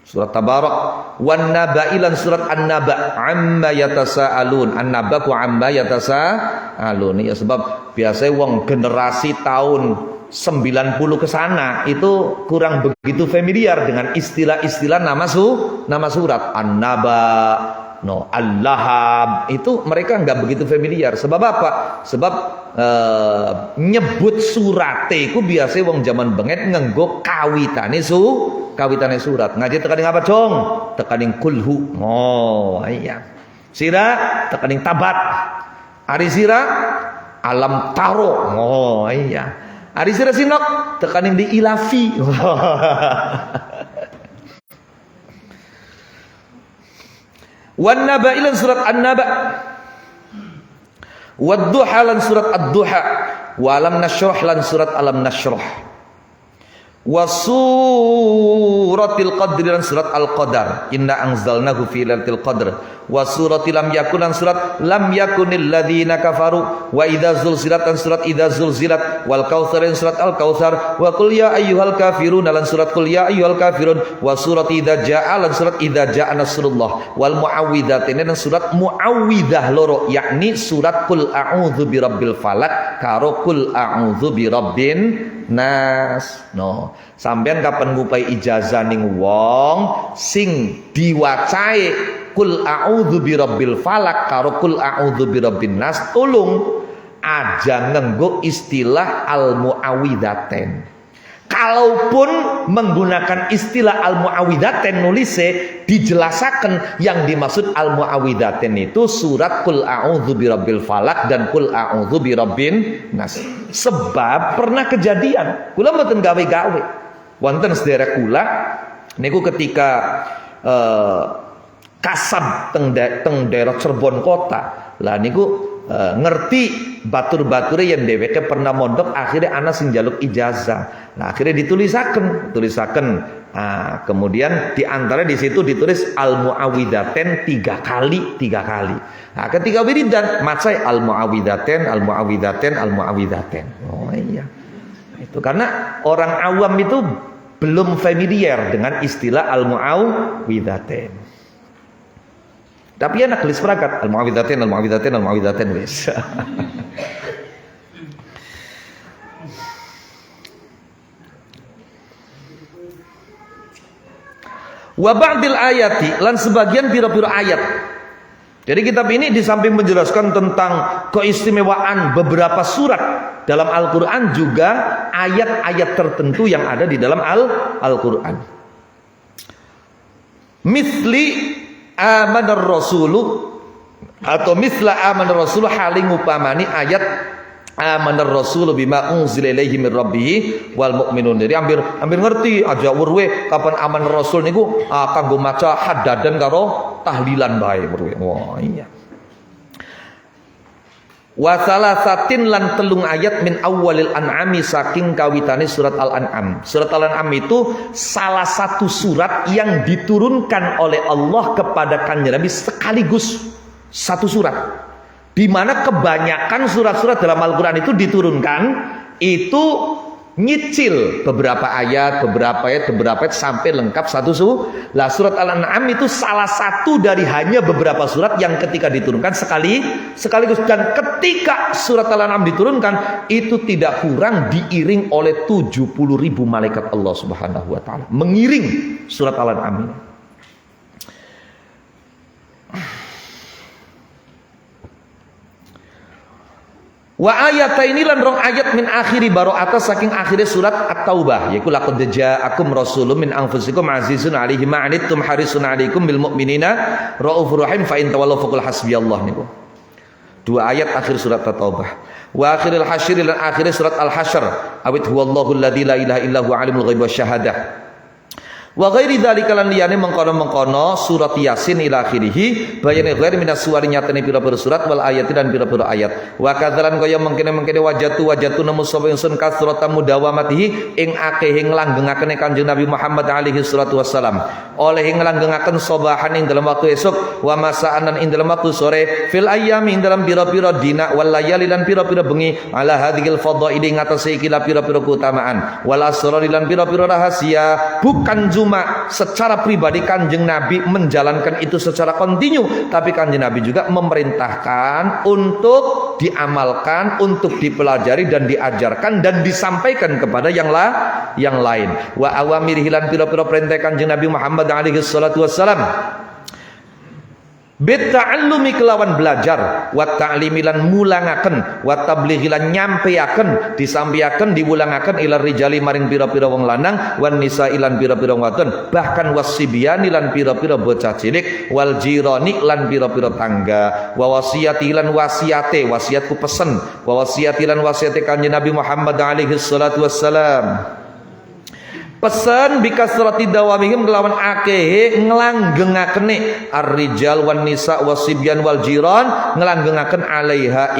S1: surat Tabarak, wan Naba'i lan surat An-Naba, amma yatasaalun. An-Naba ku amma yatasaalun. Ya sebab biasa wong generasi tahun 90 ke sana itu kurang begitu familiar dengan istilah-istilah nama surat. An-Naba, no, Al-Lahab, itu mereka nggak begitu familiar. Sebab apa? Sebab nyebut surate ku biasa wong zaman benget ngenggo kawitane surat. Ngaji tekaning apa, Cong? Tekaning kulhu. Oh, iya. Sira tekaning tabat. Ari sira alam taro. Oh, iya. Ari sira sinok tekaning di ilafi. Wan Naba ilan surat An-Naba. Wad-Duha lan surat Ad-Duha. Wa Alam Nashrah lan surat Alam Nashrah. Wa suratil Qadri lan surat Al-Qadar. Inna anzalnahu fi lailatul qadr. Wa suratil Lam Yakun lan surat Lam Yakunil ladzina kafaru. Wa idza zulzilat lan surat Idza zulzilat. Wal Kautsar lan surat Al-Kautsar. Wa qul ya ayyuhal kafirun lan surat Qul ya ayyuhal kafirun. Wa surat Idza jaa lan surat Idza jaa nasrullah. Wal muawwidzatain lan surat Muawwidzah loro, yakni surat Qul a'udzu birabbil falaq karo Qul a'udzu birabbin nas. No, sampean kapan ngupai ijazah ning wong sing diwacae Qul a'udzu birabbil falaq karo Qul a'udzu birabbin nas, tolong aja nganggo istilah al-muawwidzatain. Kalaupun menggunakan istilah al-muawwidzatain nulise dijelasaken yang dimaksud al-muawwidzatain itu surat Qul a'udzu birabbil falaq dan Qul a'udzu birabbin nas. Sebab pernah kejadian, kula mboten gawe-gawe. Wonten sederek kula niku ketika kasab teng daerah Cirebon kota. Lah niku ngerti batur-bature yang dheweke pernah mondok, akhirnya ana sing njaluk ijazah. Nah, akhirnya ditulisaken Nah, kemudian di antara di situ ditulis al-muawwidzatain 3 kali. Nah, ketika wiridan maca al-muawwidzatain, al-muawwidzatain, al-muawwidzatain. Oh iya. Itu karena orang awam itu belum familiar dengan istilah al-muawwidzatain. Tapi enak tulis perakat al-muawwidzatain, al-muawwidzatain, al-muawwidzatain wis. Wa ba'dil ayati lan sebagian pira-pira ayat. Jadi kitab ini di samping menjelaskan tentang keistimewaan beberapa surat dalam Al-Qur'an, juga ayat-ayat tertentu yang ada di dalam Al-Qur'an. Misli amanar rasulu atau misla amanar rasulu haling upamani ayat amanar rasul bima unzila ilaihi min rabbih wal mu'minun. Jadi hampir ngerti aja urwe kapan aman rasul niku kanggo maca haddadan karo tahlilan bae urwe. Wah iya. Wa salasatin lan telung ayat min awwalil an'ami saking kawitane surat Al-An'am. Surat Al-An'am itu salah satu surat yang diturunkan oleh Allah kepada Kanjeng Nabi sekaligus satu surat. Di mana kebanyakan surat-surat dalam Al-Quran itu diturunkan itu nyicil beberapa ayat sampai lengkap satu Lah surat Al-An'am itu salah satu dari hanya beberapa surat yang ketika diturunkan sekaligus, dan ketika surat Al-An'am diturunkan itu tidak kurang diiring oleh 70.000 malaikat Allah Subhanahu wa taala mengiring surat Al-An'am ini. Wa ayataini lan rong ayat min akhiri baro'ata saking akhirnya surat At-Taubah, yaitu laqad ja'akum rasulun min anfusikum azizun 'alaihi ma 'anittum harisun 'alaikum bil mu'minina raufur rahim fa in tawallaw faqul hasbiyallah niku. 2 ayat akhir surat At-Taubah. Wa akhiril hasyr lan akhir surat Al-Hasyr awit huwallahu alladzi la ilaha illa huwa 'alimul ghaibi wasyahadah. Wa ghairi dzalika lan liyane mengkono-mengkono surat Yasin ila akhirih bayane ghairi minas suwari nyatane pira-pira surat wal ayati dan pira-pira ayat. Wa kadzalan kaya mengkene-mengkene wajatu nemu sapa ingsun kasrata mudawamatihi ing akeh nglanggengakene Kanjeng Nabi Muhammad alaihi salatu wassalam oleh nglanggengaken sobahan ing dalam waktu esuk wa masa'an ing dalam waktu sore fil ayyami ing dalam pira-pira dina wal layali lan pira-pira bengi ala hadhil fadhaili ngatasi iki pira-pira keutamaan wal asrar lan pira-pira rahasia bukan cuma secara pribadi Kanjeng Nabi menjalankan itu secara kontinu, tapi Kanjeng Nabi juga memerintahkan untuk diamalkan, untuk dipelajari dan diajarkan dan disampaikan kepada yang lain. Wa awamirihi lan pira-pira perintah Kanjeng Nabi Muhammad alaihi salatu wassalam bitta'allumi kelawan belajar wa ta'limi lan mulangaken wa tablighi lan nyampeaken disampeaken diwulangaken ila rijali maring pira-pira wong lanang wan nisa lan pira-pira wadon bahkan wasibyani lan pira-pira bocah cilik wal jirani lan pira-pira tangga wa wasiyati lan wasiatku pesen wa wasiyati lan wasiate Kanjeng Nabi Muhammad alaihi salatu wassalam pesan bikasrati dawamihim kelawan akehe nglanggengakene ar-rijal wan nisa wasibyan wal jiran nglanggengaken alaiha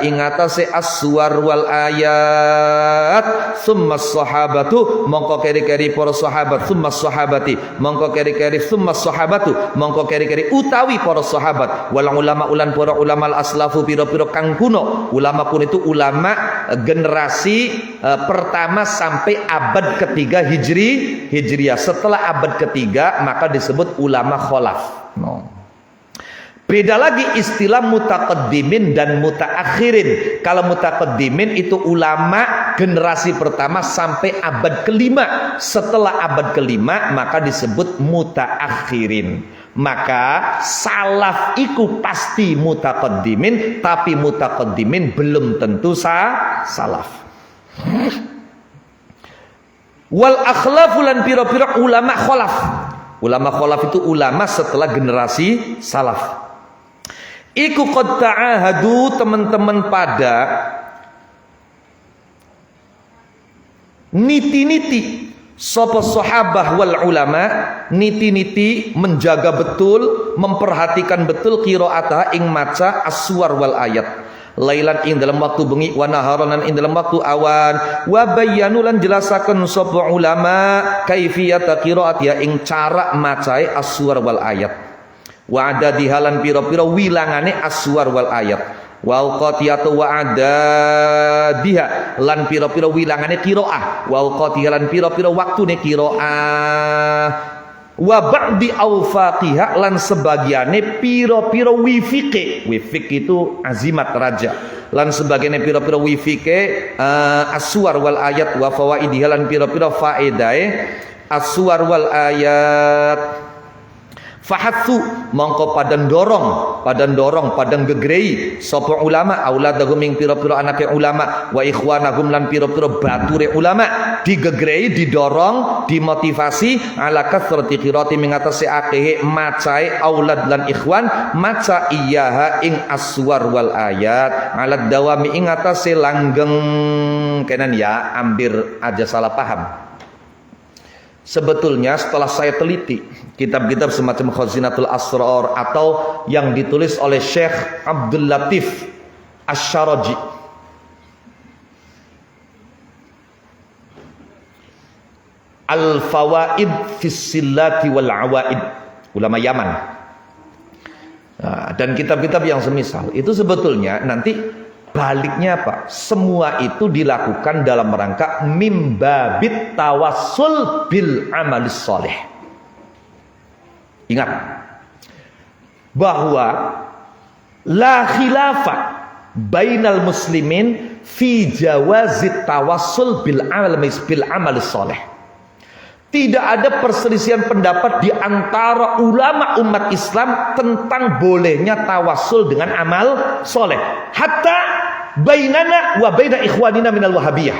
S1: ingatase as-suwar wal ayat summa sahabatu mongko keri-keri para sahabat summa sahabati mongko keri-keri summa sahabatu mongko keri-keri utawi para sahabat wal ulama ulan para ulama al-aslafu pira-pira kang kuno ulama pun itu ulama generasi pertama sampai abad ketiga Hijriyah. Setelah abad ketiga maka disebut ulama kholaf. Beda lagi istilah mutaqaddimin dan mutaakhirin. Kalau mutaqaddimin itu ulama generasi pertama sampai abad kelima. Setelah abad kelima maka disebut mutaakhirin. Maka salaf iku pasti mutaqaddimin, tapi mutaqaddimin belum tentu salaf. Wal akhlafu lan pira-pira ulama kholaf. Ulama kholaf itu ulama setelah generasi salaf. Iku qad ta'ahadu teman-teman pada niti-niti sapa sahabah wal ulama niti-niti menjaga betul, memperhatikan betul qiraatah ing maca as-suwar wal ayat. lailan ing dalam waktu bengi wa naharan ing dalam waktu awan wa bayyanu lan jelasaken sapa ulama kaifiyata qiraat ya ing cara macae as-suwar wal ayat wa adadiha lan pira-pira wilangane as-suwar wal ayat wa awqatiyatu wa adadiha lan pira-pira wilangane qiraah wa awqatiha lan pira-pira waktune qiraah wa ba'di awfaqiha lan sebagiane pira-pira wifike. Wifik itu azimat raja. Lan sebagiane pira-pira wifike as-suwar wal ayat wa fawaidiha lan pira-pira faedahe as-suwar wal ayat. Fahatsu mongko padang dorong padang gegrei sapa ulama auladahum ing pira-pira anake ulama wa ikhwanahum lan pira-pira bature ulama digegrei didorong dimotivasi ala kasrati qiraati mengatasi akeh macae aulad lan ikhwan maca iyaha ing aswar wal ayat ala dawami ing atase langgeng kenan ya hampir aja salah paham. Sebetulnya setelah saya teliti kitab-kitab semacam Khazinatul Asrar atau yang ditulis oleh Syekh Abdul Latif Asy-Syaraji, Al-Fawaid fis Sillati wal Awaid, ulama Yaman. Nah, dan kitab-kitab yang semisal itu sebetulnya nanti baliknya apa? Semua itu dilakukan dalam rangka mimbabit tawassul bil amalis soleh. Ingat bahwa la khilafa bainal muslimin fi jawazit tawassul bil amalis soleh. Tidak ada perselisihan pendapat di antara ulama umat Islam tentang bolehnya tawassul dengan amal soleh. Hatta bainana wa baina ikhwanina minal wahabiyah.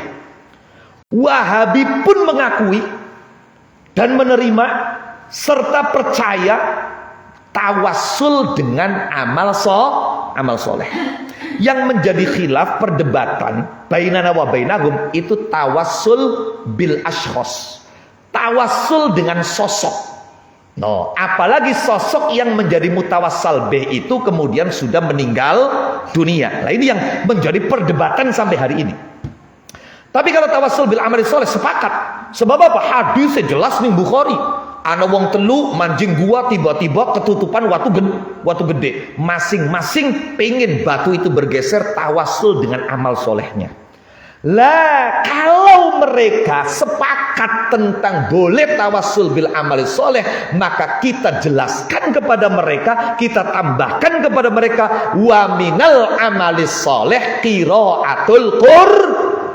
S1: Wahabi pun mengakui dan menerima serta percaya tawassul dengan amal soleh. Yang menjadi khilaf perdebatan bainana wa bainahum itu tawassul bil ashkhos. Tawassul dengan sosok. No, apalagi sosok yang menjadi mutawassal bih itu kemudian sudah meninggal dunia. Nah, ini yang menjadi perdebatan sampai hari ini. Tapi kalau tawassul bil amali soleh sepakat. Sebab apa? Hadisnya jelas nih Bukhari. Ana wong telu manjing gua tiba-tiba ketutupan watu gede. Masing-masing pengen batu itu bergeser, tawassul dengan amal solehnya. Lah kalau mereka sepakat tentang boleh tawassul bil amali soleh, maka kita jelaskan kepada mereka, kita tambahkan kepada mereka wa minal amali soleh qiraatul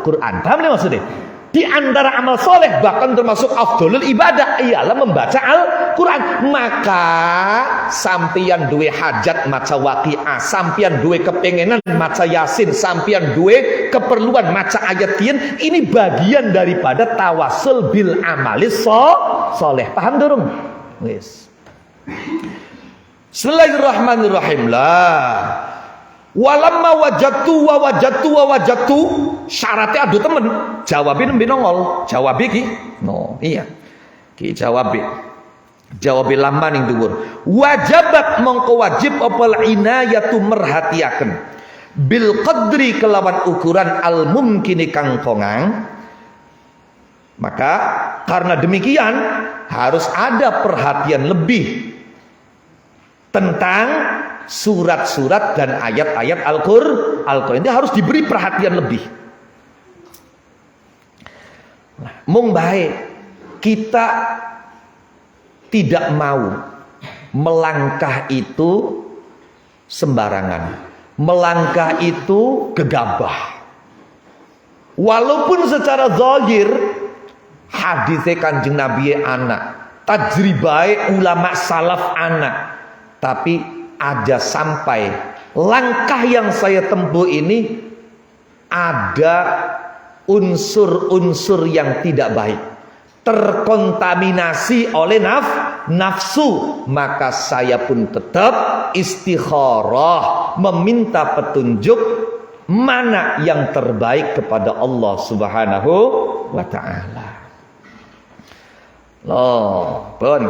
S1: Quran. Paham nih maksudnya? Di antara amal soleh bahkan termasuk afdolul ibadah ialah membaca Al-Quran. Maka sampian duwe hajat maca waqiah, sampian duwe kepengenan maca yasin, sampian duwe keperluan maca ayat yin, ini bagian daripada tawassul bil amalis soleh. Paham durung? Wis. Bismillahirrahmanirrahim lah. Walamma wajatu syaratnya adu temen jawabin nembe nongol jawab iki no iya ki jawab lama ning dhuwur wajabat mongko wajib opal inayatu merhatiaken bil qadri kelawan ukuran al mumkini kang kongang. Maka karena demikian harus ada perhatian lebih tentang surat-surat dan ayat-ayat Al-Quran. Ini harus diberi perhatian lebih. Nah, mung baik kita tidak mau melangkah itu sembarangan. Melangkah itu gegabah. Walaupun secara zahir hadisnya Kanjeng Nabi anak, tajribai ulama salaf anak, tapi ada sampai langkah yang saya tempuh ini ada unsur-unsur yang tidak baik, terkontaminasi oleh nafsu, maka saya pun tetap istikharah meminta petunjuk mana yang terbaik kepada Allah Subhanahu wa taala. Loh, pun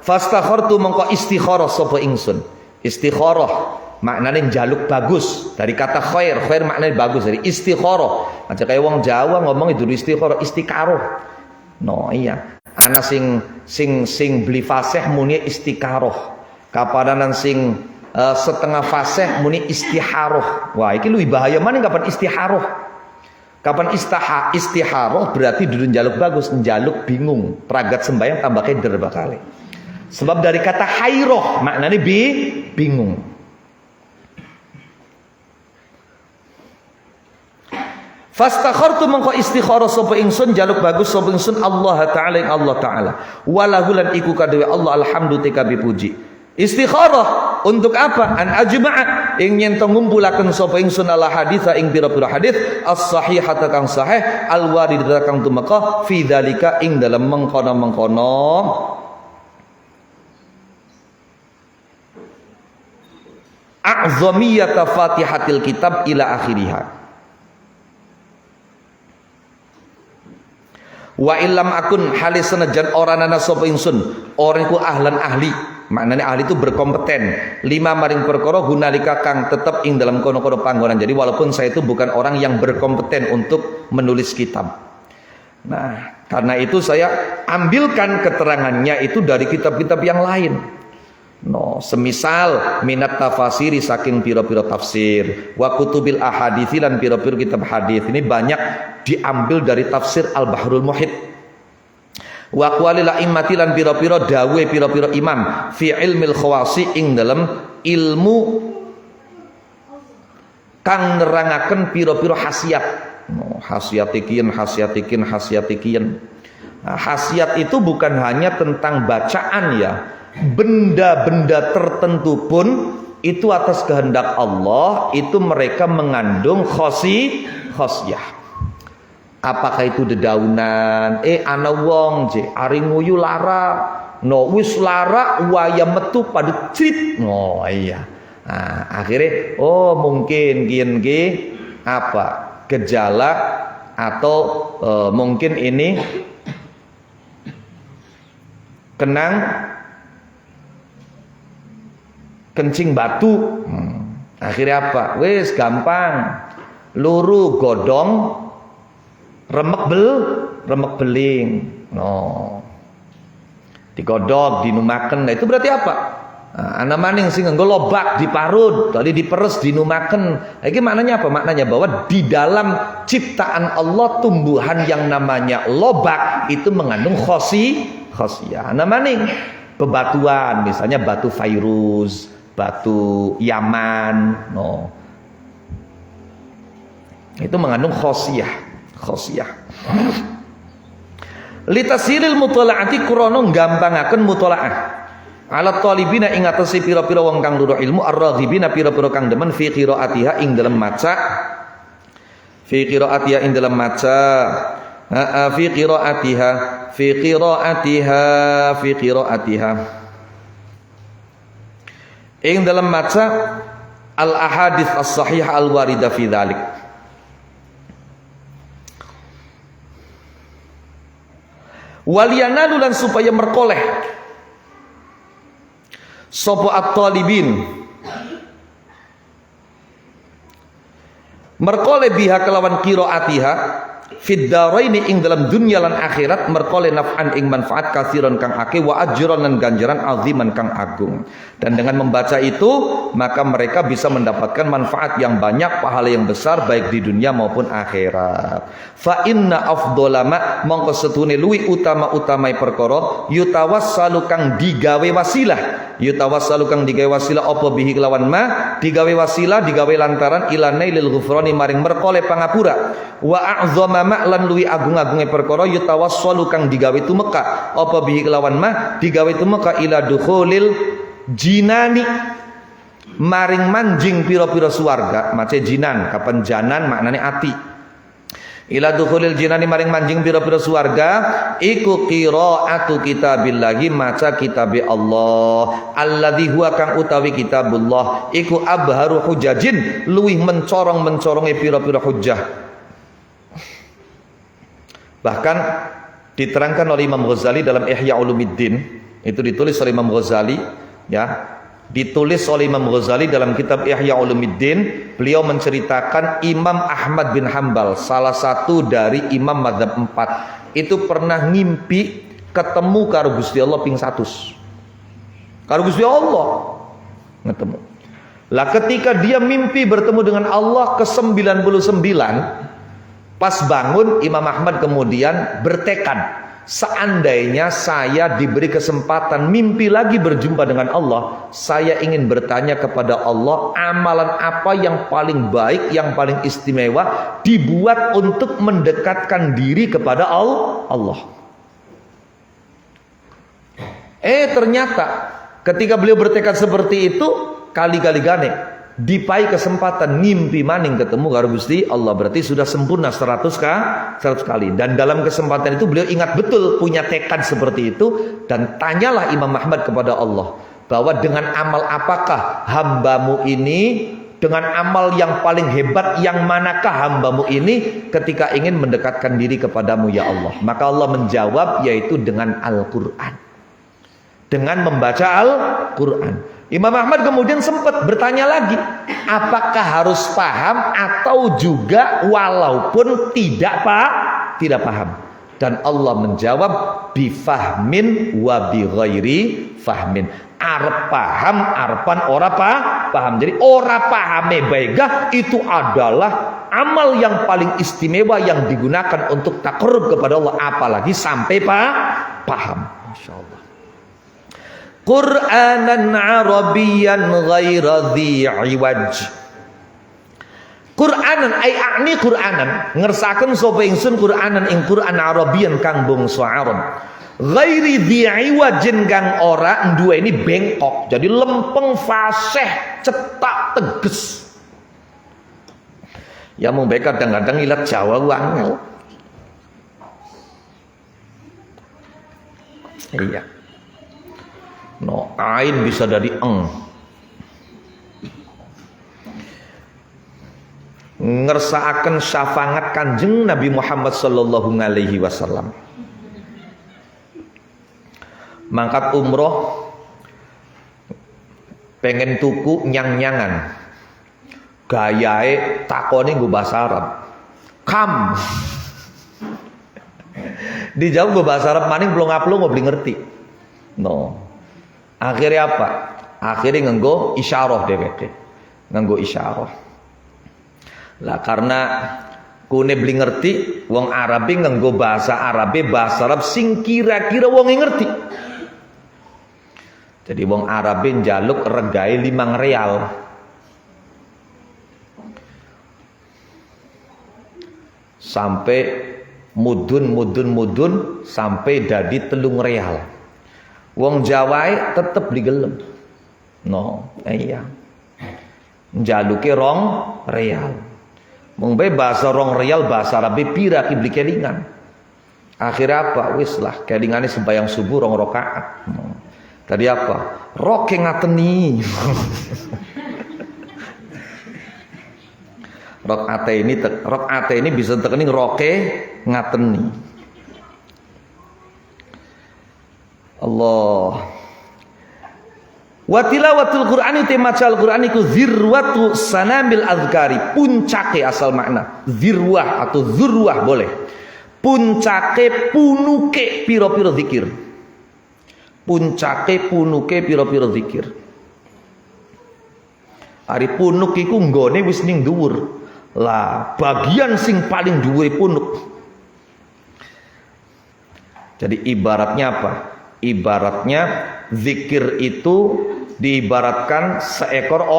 S1: fastakhartu mongko istikharah sapa ingsun. Istikharah maknanya jaluk bagus. Dari kata khair, khair maknanya bagus, dari istikharah. Aja kayak wong Jawa ngomong itu istikharah, istikaroh. No iya. Ana sing beli fasih muni istikaroh. Kapadanan sing setengah fasih muni istiharoh. Wah, iki luwih bahaya mana kapan istiharoh? Kapan istiharoh berarti duduk njaluk bagus, njaluk bingung. Pragat sembahyang tambah keder bakale. Sebab dari kata hairoh maknanya bingung. Fastakhartu mengko istikharah sapa ingsun jaluk bagus sapa ingsun Allah taala ing Allah taala. Walahu lan iku kadewe Allah alhamdu tekabi puji. Istikharah untuk apa? An ajma'a ing yen to ngumpulaken sapa ingsun ala haditsa ing pira-pira hadis as-sahihata kang sahih al-waridata kang tumeka fi dzalika ing dalam mengkono-mengkono a'zamiyata Fatihatil kitab ila akhiriha. Wa illam akun halis senajan oranana sapa ingsun orang iku ahlan ahli, maknanya ahli itu berkompeten lima maring perkara gunalika kang tetep ing dalam kono-kono panggonan. Jadi walaupun saya itu bukan orang yang berkompeten untuk menulis kitab, nah karena itu saya ambilkan keterangannya itu dari kitab-kitab yang lain. No, semisal minat tafasiri saking piro-piro tafsir, wa kutubil ahadithi lan piro-piro kitab hadis. Ini banyak diambil dari tafsir Al-Bahrul Muhit. Wa aqwalil a'immati lan piro-piro dawe piro-piro imam fi ilmil khawasi ing dalam ilmu kang nerangaken piro-piro khasiat. No, khasiatikin. Nah, khasiat itu bukan hanya tentang bacaan ya. Benda-benda tertentu pun itu atas kehendak Allah itu mereka mengandung khosyah. Apakah itu dedaunan? Ana wong je ari nguyu lara. No wis lara waya metu padu crit. Oh iya. Nah, akhirnya mungkin kian apa? Gejala atau mungkin ini kenang kencing batu. Akhirnya apa? Wis gampang. Luru godong remek beling. No. Digodok, dinumaken. Nah, itu berarti apa? Ana maning sing nggo lobak diparut, tadi diperes dinumaken. Iki maknanya apa? Maknanya bahwa di dalam ciptaan Allah tumbuhan yang namanya lobak itu mengandung khosyah. Ana maning bebatuan, misalnya batu Fairuz, batu Yaman, no. Itu mengandung khosyah. Litasiril mutalaati krana gampangaken mutalaah. Ala talibina ing atase pira-pira wong kang luru ilmu ar-raghibina pira-pira kang demen fi qiraatiha ing dalam maca. Fi qiraatiha ing dalam maca. Fi qiraatiha. Ing dalam maca al ahadits as-sahihah al-warida fi dzalik. Waliyanalu lan supaya merkoleh sapa at-talibin merkoleh biha kelawan qiraatiha fid daraini ing dalam dunya lan akhirat merkoleh naf'an ing manfaat kasiron kang akeh wa ajron lan ganjaran aziman kang agung. Dan dengan membaca itu maka mereka bisa mendapatkan manfaat yang banyak, pahala yang besar baik di dunia maupun akhirat. Fa inna afdolama mongko setune luwi utama-utamai perkara yutawassalu kang digawe wasilah apa bihi kelawan ma digawe wasilah digawe lantaran ilane lil ghufrani maring merkole pangapura wa a'zama ma lan luwi agung-agunge perkara yutawassalu kang digawe tumeka apa bihi kelawan ma digawe tumeka ila dukhulil jinani maring manjing pira-pira swarga. Mace jinan kapan janan maknane ati. Ila dukhulil jinani maring manjing pira-pira swarga iku qiraatu kitabillahi maca kitabe Allah alladzi huwa kang utawi kitabullah iku abharu hujajin luwih mencorong-mencoronge pira-pira hujjah. Bahkan diterangkan oleh Imam Ghazali dalam Ihya Ulumuddin, itu ditulis oleh Imam Ghazali ya, Ditulis oleh Imam Ghazali dalam kitab Ihya Ulumuddin. Beliau menceritakan Imam Ahmad bin Hambal, salah satu dari imam mazhab 4, itu pernah ngimpi ketemu karo Gusti Allah ping 100. Karo Gusti Allah ketemu. Lah ketika dia mimpi bertemu dengan Allah ke-99, pas bangun Imam Ahmad kemudian bertekad, seandainya saya diberi kesempatan mimpi lagi berjumpa dengan Allah, saya ingin bertanya kepada Allah, amalan apa yang paling baik, yang paling istimewa dibuat untuk mendekatkan diri kepada Allah. Ternyata ketika beliau bertekad seperti itu, kali-kali gane dipai kesempatan ngimpi maning ketemu karo Gusti Allah, berarti sudah sempurna 100 kali. Dan dalam kesempatan itu beliau ingat betul punya tekad seperti itu, dan tanyalah Imam Ahmad kepada Allah bahwa dengan amal apakah hambamu ini, dengan amal yang paling hebat yang manakah hambamu ini ketika ingin mendekatkan diri kepadamu ya Allah. Maka Allah menjawab, yaitu dengan Al-Quran, dengan membaca Al-Quran. Imam Ahmad kemudian sempat bertanya lagi, apakah harus paham atau juga walaupun tidak paham? Dan Allah menjawab, bifahmin wa bi ghairi fahmin. Arep paham, arepan ora paham. Jadi ora pahame baikah itu adalah amal yang paling istimewa yang digunakan untuk takarrub kepada Allah, apalagi sampai paham. Masyaallah. Qur'anan Arabiyyan ghaira dhi iwaj. Qur'anan ai akni Qur'anan, ngersaken sapa ingsun Qur'anan ing Qur'an Arabiyyan kang bangsa Arab. Ghairi dhi iwajin kang ora nduweni bengkok. Jadi lempeng, fasih, cetak, teges. Ya mung bae kadang-kadang ilat Jawa ku angel. Iya. No, ain bisa dari eng. Ngersaaken syafaat Kanjeng Nabi Muhammad sallallahu alaihi wasallam. Mangkat umroh pengen tuku nyang-nyangan. Gayae takone nggo bahasa Arab. Kam. Dijawab nggo bahasa Arab maning plong-aplong ngobli ngerti. No. Akhirnya apa? Akhirnya nganggo isyarah dheweke. Nganggo isyarah. Lah karena kune beli ngerti, wong Arabe nganggo bahasa Arabe, bahasa Arab sing kira-kira wong ngerti. Jadi wong Arabe njaluk regae 5 real. Sampai mudun sampai dadi 3 real. Wong Jawa tetep digelem. No, iya. Njaluke 2 real. Mung bae bahasa 2 real bahasa Arab pira ki beli kelingan. Akhirnya apa? Wis lah kelingane sembahyang subuh 2 rakaat. Tadi apa? Roke ngateni. Rakaat ini bisa tekeni roke ngateni. Allah. Wa tilawatul Qur'ani maca Al-Qur'an iku zirwatu sanamil azkari, puncake asal makna. Zirwah atau zurwah boleh. Puncake punuke pira-pira zikir. Puncake punuke pira-pira zikir. Ari punuk iku nggone wis ning dhuwur. Lah bagian sing paling dhuwure punuk. Jadi ibaratnya apa? Ibaratnya zikir itu diibaratkan seekor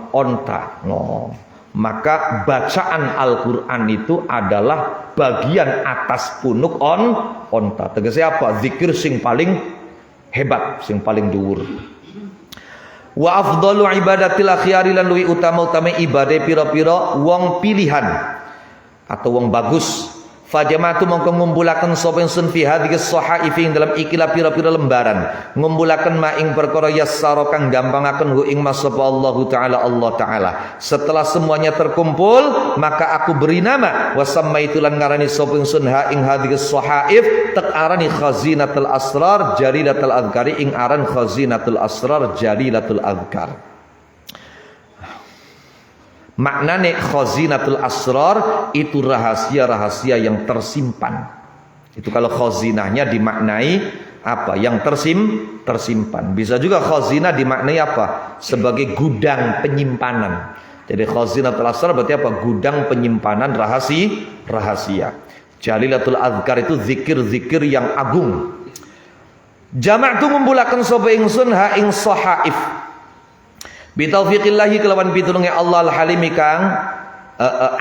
S1: onta. No. Maka bacaan Al-Quran itu adalah bagian atas punuk onta. Tegasnya apa? Zikir sing paling hebat, sing paling dhuwur. Wa afdalu ibadatil akhyari lan luwi utama ibadah pira-pira wong pilihan atau wong bagus. Fajamatu mongko ngumpulaken sapa ingsun fi hadhihi as-sahaif ing dalam ikilah pira-pira lembaran, ngumpulaken ma ing perkara yassara kang gampangaken hu ing mas sapa Allah taala. Setelah semuanya terkumpul, maka aku beri nama wa sammaitulan ngarani sapa ingsun ha ing hadhihi as-sahaif tek arani khazinatul asrar jalilatul adhkari ing aran khazinatul asrar jalilatul adhkar. Maknane khazinatul asrar itu rahasia-rahasia yang tersimpan. Itu kalau khazinahnya dimaknai apa? Yang tersimpan. Bisa juga khazinah dimaknai apa? Sebagai gudang penyimpanan. Jadi khazinatul asrar berarti apa? Gudang penyimpanan rahasia. Jalilatul azkar itu zikir-zikir yang agung. Jama'tu ngumpulaken sapa ingsun ha ing sahaif. Bitaufiqillahi kelawan pitulunge Allah al-Halimi kang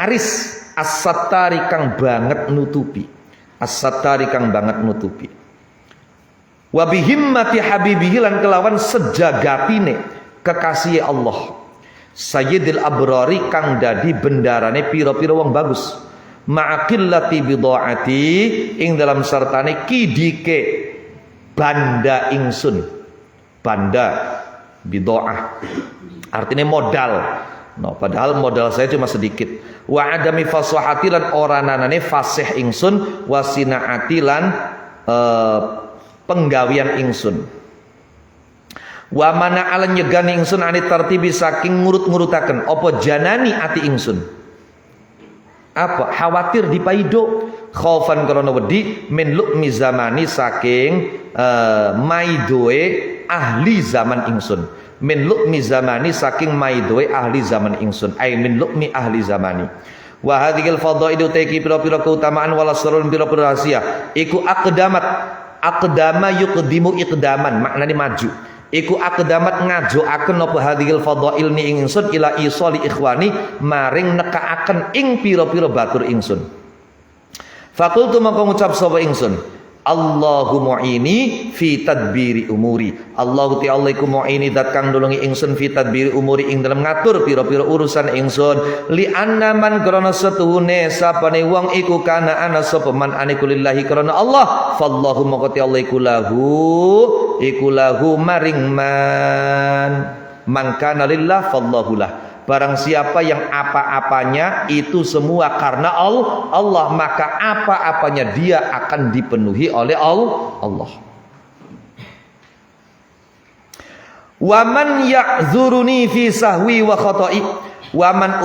S1: aris as-sattari kang banget nutupi. As-sattari kang banget nutupi. Wa bihimmati habibihi lan kelawan sejagatine kekasih Allah. Sayyidil abrari kang dadi bendarane pira-pira wong bagus. Ma'aqillati bidaati ing dalam sartane kidike banda ingsun. Banda bidaah artinya modal. No, padahal modal saya cuma sedikit. Wa adami fasahati lan ora nanane fasih ingsun, wa sinaati lan penggawian ingsun. Wa mana alan nyegani ingsun ani tartibi saking ngurut-ngurutaken apa janani ati ingsun. Apa? Khawatir dipaido, khaufan karena wedi min lu'mi zamani saking maidoe ahli zaman ingsun. Min lu'mi zamani saking maidoe ahli zaman ingsun. Ay min lu'mi ahli zamani. Wa hadhil fadhailu taiki pira-pira keutamaan wala sarun pira-pira rahasia. Iku aqdama yuqdimu iqdaman, maknane maju. Iku aqdamat ngajoaken apa hadhil fadhail ni ingsun ila isali ikhwani maring nekaaken ing pira-pira batur ingsun. Fakultu mongko ngucap sapa ingsun, Allahu mu'ini fi tadbiri umuri. Allahu ta'ala iku mu'ini dat kang nulungi ingsun fi tadbiri umuri ing dalam ngatur pira-pira urusan ingsun. Li anna man krana setuhune sapane wong iku kana ana sapa man aniku lillahi krana Allah. Fallahu mongko ta'ala iku lahu maring man kana lillah fallahu lah. Barang siapa yang apa-apanya itu semua karena Allah, maka apa-apanya dia akan dipenuhi oleh Allah. Wa man ya'zuruni fi sahwi wa khata'i. Wa man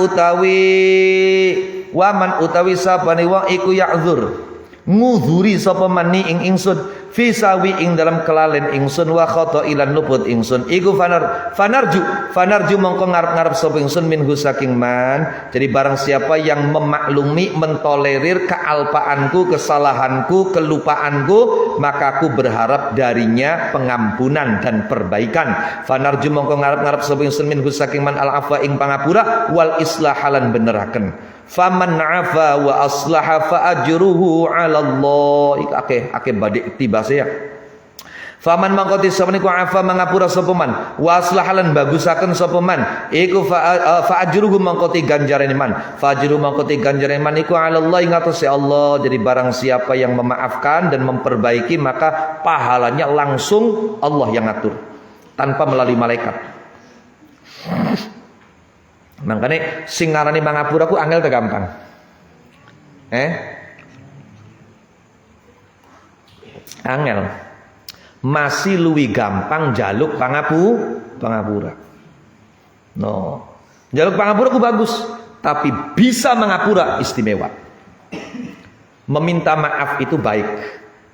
S1: utawi sapane wong iku ya'zur. Nguzuri sapa mani ing ingsun fi sawi ing dalam kelalen ingsun wa khata ilan luput ingsun iku fanarju mongko ngarep-ngarep sapa ingsun minhu saking man. Jadi barang siapa yang memaklumi mentolerir kealpaanku, kesalahanku, kelupaanku, maka aku berharap darinya pengampunan dan perbaikan. Fanarju mongko ngarep-ngarep sapa ingsun minhu saking man al afwa ing pangapura wal islahalan beneraken. Faman afa wa aslaha fa ajruhu 'ala Allah. Akeh badhe tibase ya. Faman mangko disapane ku afa mangapura sapa man wa aslahalan bagusaken sapa man iku fa ajruhu mangko ganjarane man. Fa ajruhu mangko ganjarane man iku 'ala Allah ing atase Allah. Jadi barang siapa yang memaafkan dan memperbaiki maka pahalanya langsung Allah yang ngatur tanpa melalui malaikat. Makanya sing ngarani mangapura ku angel te gampang. Angel. Masih luwi gampang jaluk pangapura. No. Jaluk pangapura ku bagus, tapi bisa mangapura istimewa. Meminta maaf itu baik,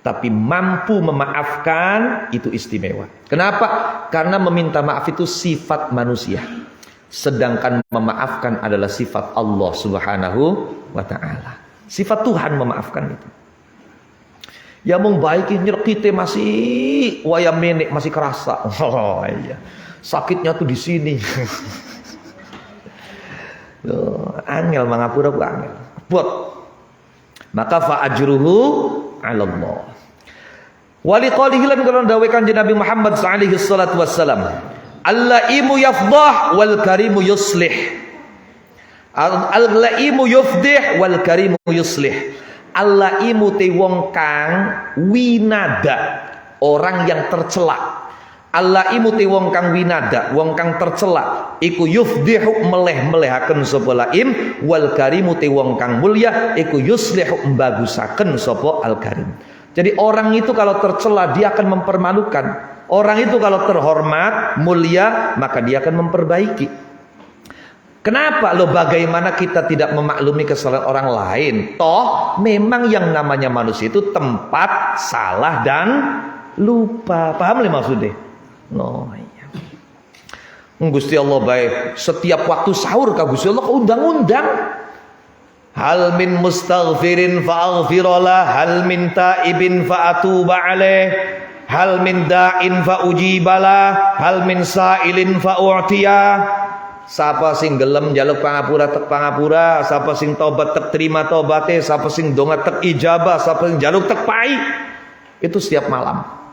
S1: tapi mampu memaafkan itu istimewa. Kenapa? Karena meminta maaf itu sifat manusia. Sedangkan memaafkan adalah sifat Allah Subhanahu wa ta'ala. Sifat Tuhan memaafkan itu. Ya mung baik nyerkite masih wayam menek masih kerasa. Oh iya. Sakitnya tuh di sini. Angel mangapura ku angel. Buat. Maka fa ajruhu 'ala Allah. Wali qalihi lan kana dawuh Kanjeng Nabi Muhammad sallallahu alaihi wasallam. Al-laimu yafdah wal karimu yuslih. Al-laimu yufdih wal karimu yuslih. Allaimu te wong kang winada, orang yang tercela. Allaimu te wong kang winada, wong kang tercela, iku yufdihu meleh-melehaken sapa laim, wal karimu te wong kang mulya, iku yuslihu mbagusaken sapa al karim. Jadi orang itu kalau tercela dia akan mempermalukan. Orang itu kalau terhormat, mulia, maka dia akan memperbaiki. Kenapa? Loh, bagaimana kita tidak memaklumi kesalahan orang lain? Toh memang yang namanya manusia itu tempat salah dan lupa. Paham li maksudnya? No, iya. Gusti Allah baik. Setiap waktu sahur ka Gusti Allah undang-undang. Hal min mustaghfirin fa'aghfirullah, hal min taibin fa'atuba alaih, hal min da'in fa'ujibalah, hal min sa'ilin fa'u'tiyah. Sapa sing gelem njaluk pangapura tek pangapura, sapa sing tobat tek terima tobate, sapa sing donga tek ijabah, sapa sing njaluk tek pai. Itu setiap malam.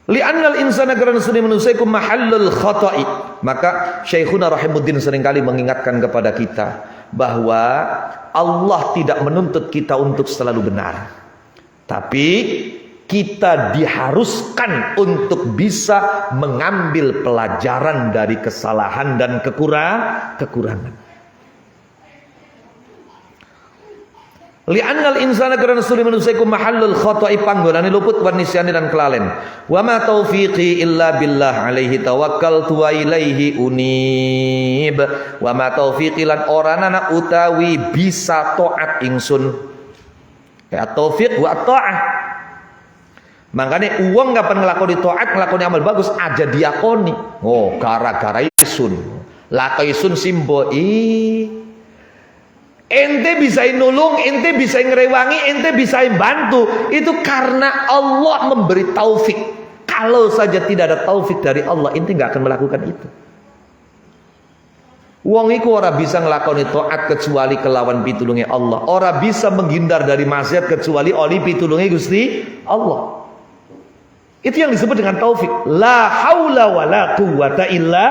S1: Li'annal insana karena sunni manusia iku mahallul khata'i. Maka Syekhuna Rahimuddin seringkali mengingatkan kepada kita bahwa Allah tidak menuntut kita untuk selalu benar. Tapi kita diharuskan untuk bisa mengambil pelajaran dari kesalahan dan kekurangan. Li'annal insana karena suri manusia iku mahallul khata'i, panggonane luput wan nisyani dan kelalen. Wa ma taufiqi illa billah alaihi tawakkaltu wa ilaihi unib. Wa ma taufiqi lan oranana utawi bisa taat ingsun. Ya taufiq wa ta'ah. Makanya uang kapan ngelakoni taat, ngelakoni amal bagus aja diakoni. Oh, gara-gara isun. Lakai isun simbo ente bisa nulung, ente bisa ngerewangi, ente bisa bantu. Itu karena Allah memberi taufik. Kalau saja tidak ada taufik dari Allah, ente nggak akan melakukan itu. Wong iku ora bisa ngelakoni taat kecuali kelawan pitulunge Allah. Ora bisa menghindar dari maksiat kecuali oleh pitulunge Gusti Allah. Itu yang disebut dengan taufik. La haula wala quwata illa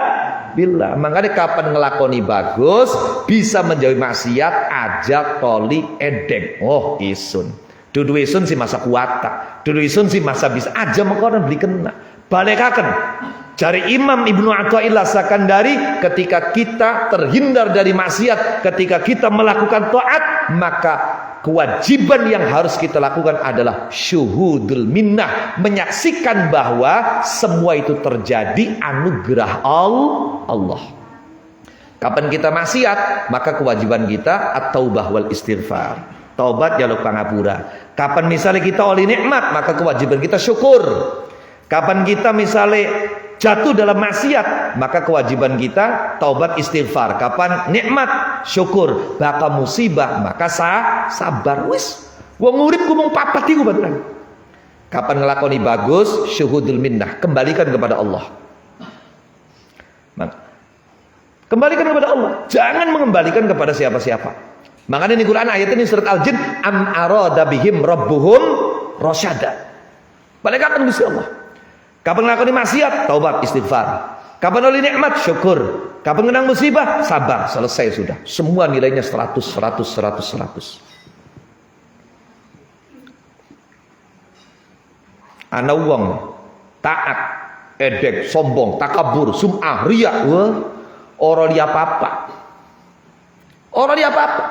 S1: billah. Makanya kapan ngelakoni bagus, bisa menjauhi maksiat, aja toli edeng. Oh isun. Dudu isun si masa kuata. Dudu isun si masa bisa aja mengkonon beli kena. Balekaken. Cari Imam Ibnu Athaillah Sakandari, ketika kita terhindar dari maksiat, ketika kita melakukan taat, maka kewajiban yang harus kita lakukan adalah syuhudul minnah, menyaksikan bahwa semua itu terjadi anugerah Allah. Kapan kita maksiat, maka kewajiban kita at-taubah wal istighfar. Taubat jaluk pangapura. Kapan misalnya kita oleh nikmat, maka kewajiban kita syukur. Kapan kita misalnya jatuh dalam maksiat, maka kewajiban kita taubat istighfar. Kapan nikmat, syukur. Baka musibah, maka sabar. Wis, wong urip ku mung papat iku beneran. Kapan ngelakoni bagus, syuhudul minnah, kembalikan kepada Allah. Kembalikan kepada Allah, jangan mengembalikan kepada siapa-siapa. Makanya di Quran ayat ini surat Al-Jin, am arada bihim rabbuhum rasyada. Balikan Gusti Allah. Kapan ngelakoni maksiat, taubat, istighfar. Kapan oleh nikmat, syukur. Kapan menang musibah, sabar. Selesai sudah. Semua nilainya 100. Ana wong taat, edek, sombong, takabur, sum'ah, riya, ora dia apa-apa. Ora dia apa-apa.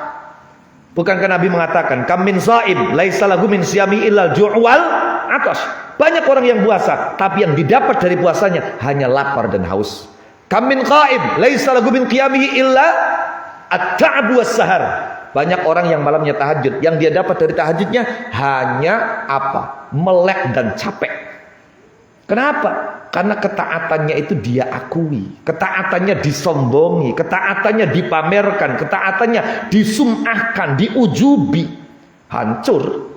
S1: Bukankah Nabi mengatakan, kam min shaim laisa lahu min siyami illal ju' wal atash. Banyak orang yang puasa, tapi yang didapat dari puasanya hanya lapar dan haus. Kam min qaim laisa lahu min qiyamihi illa at-ta'ab was-sahar. Banyak orang yang malamnya tahajud, yang dia dapat dari tahajudnya hanya apa? Melek dan capek. Kenapa? Karena ketaatannya itu dia akui, ketaatannya disombongi, ketaatannya dipamerkan, ketaatannya disum'ahkan, diujubi. Hancur.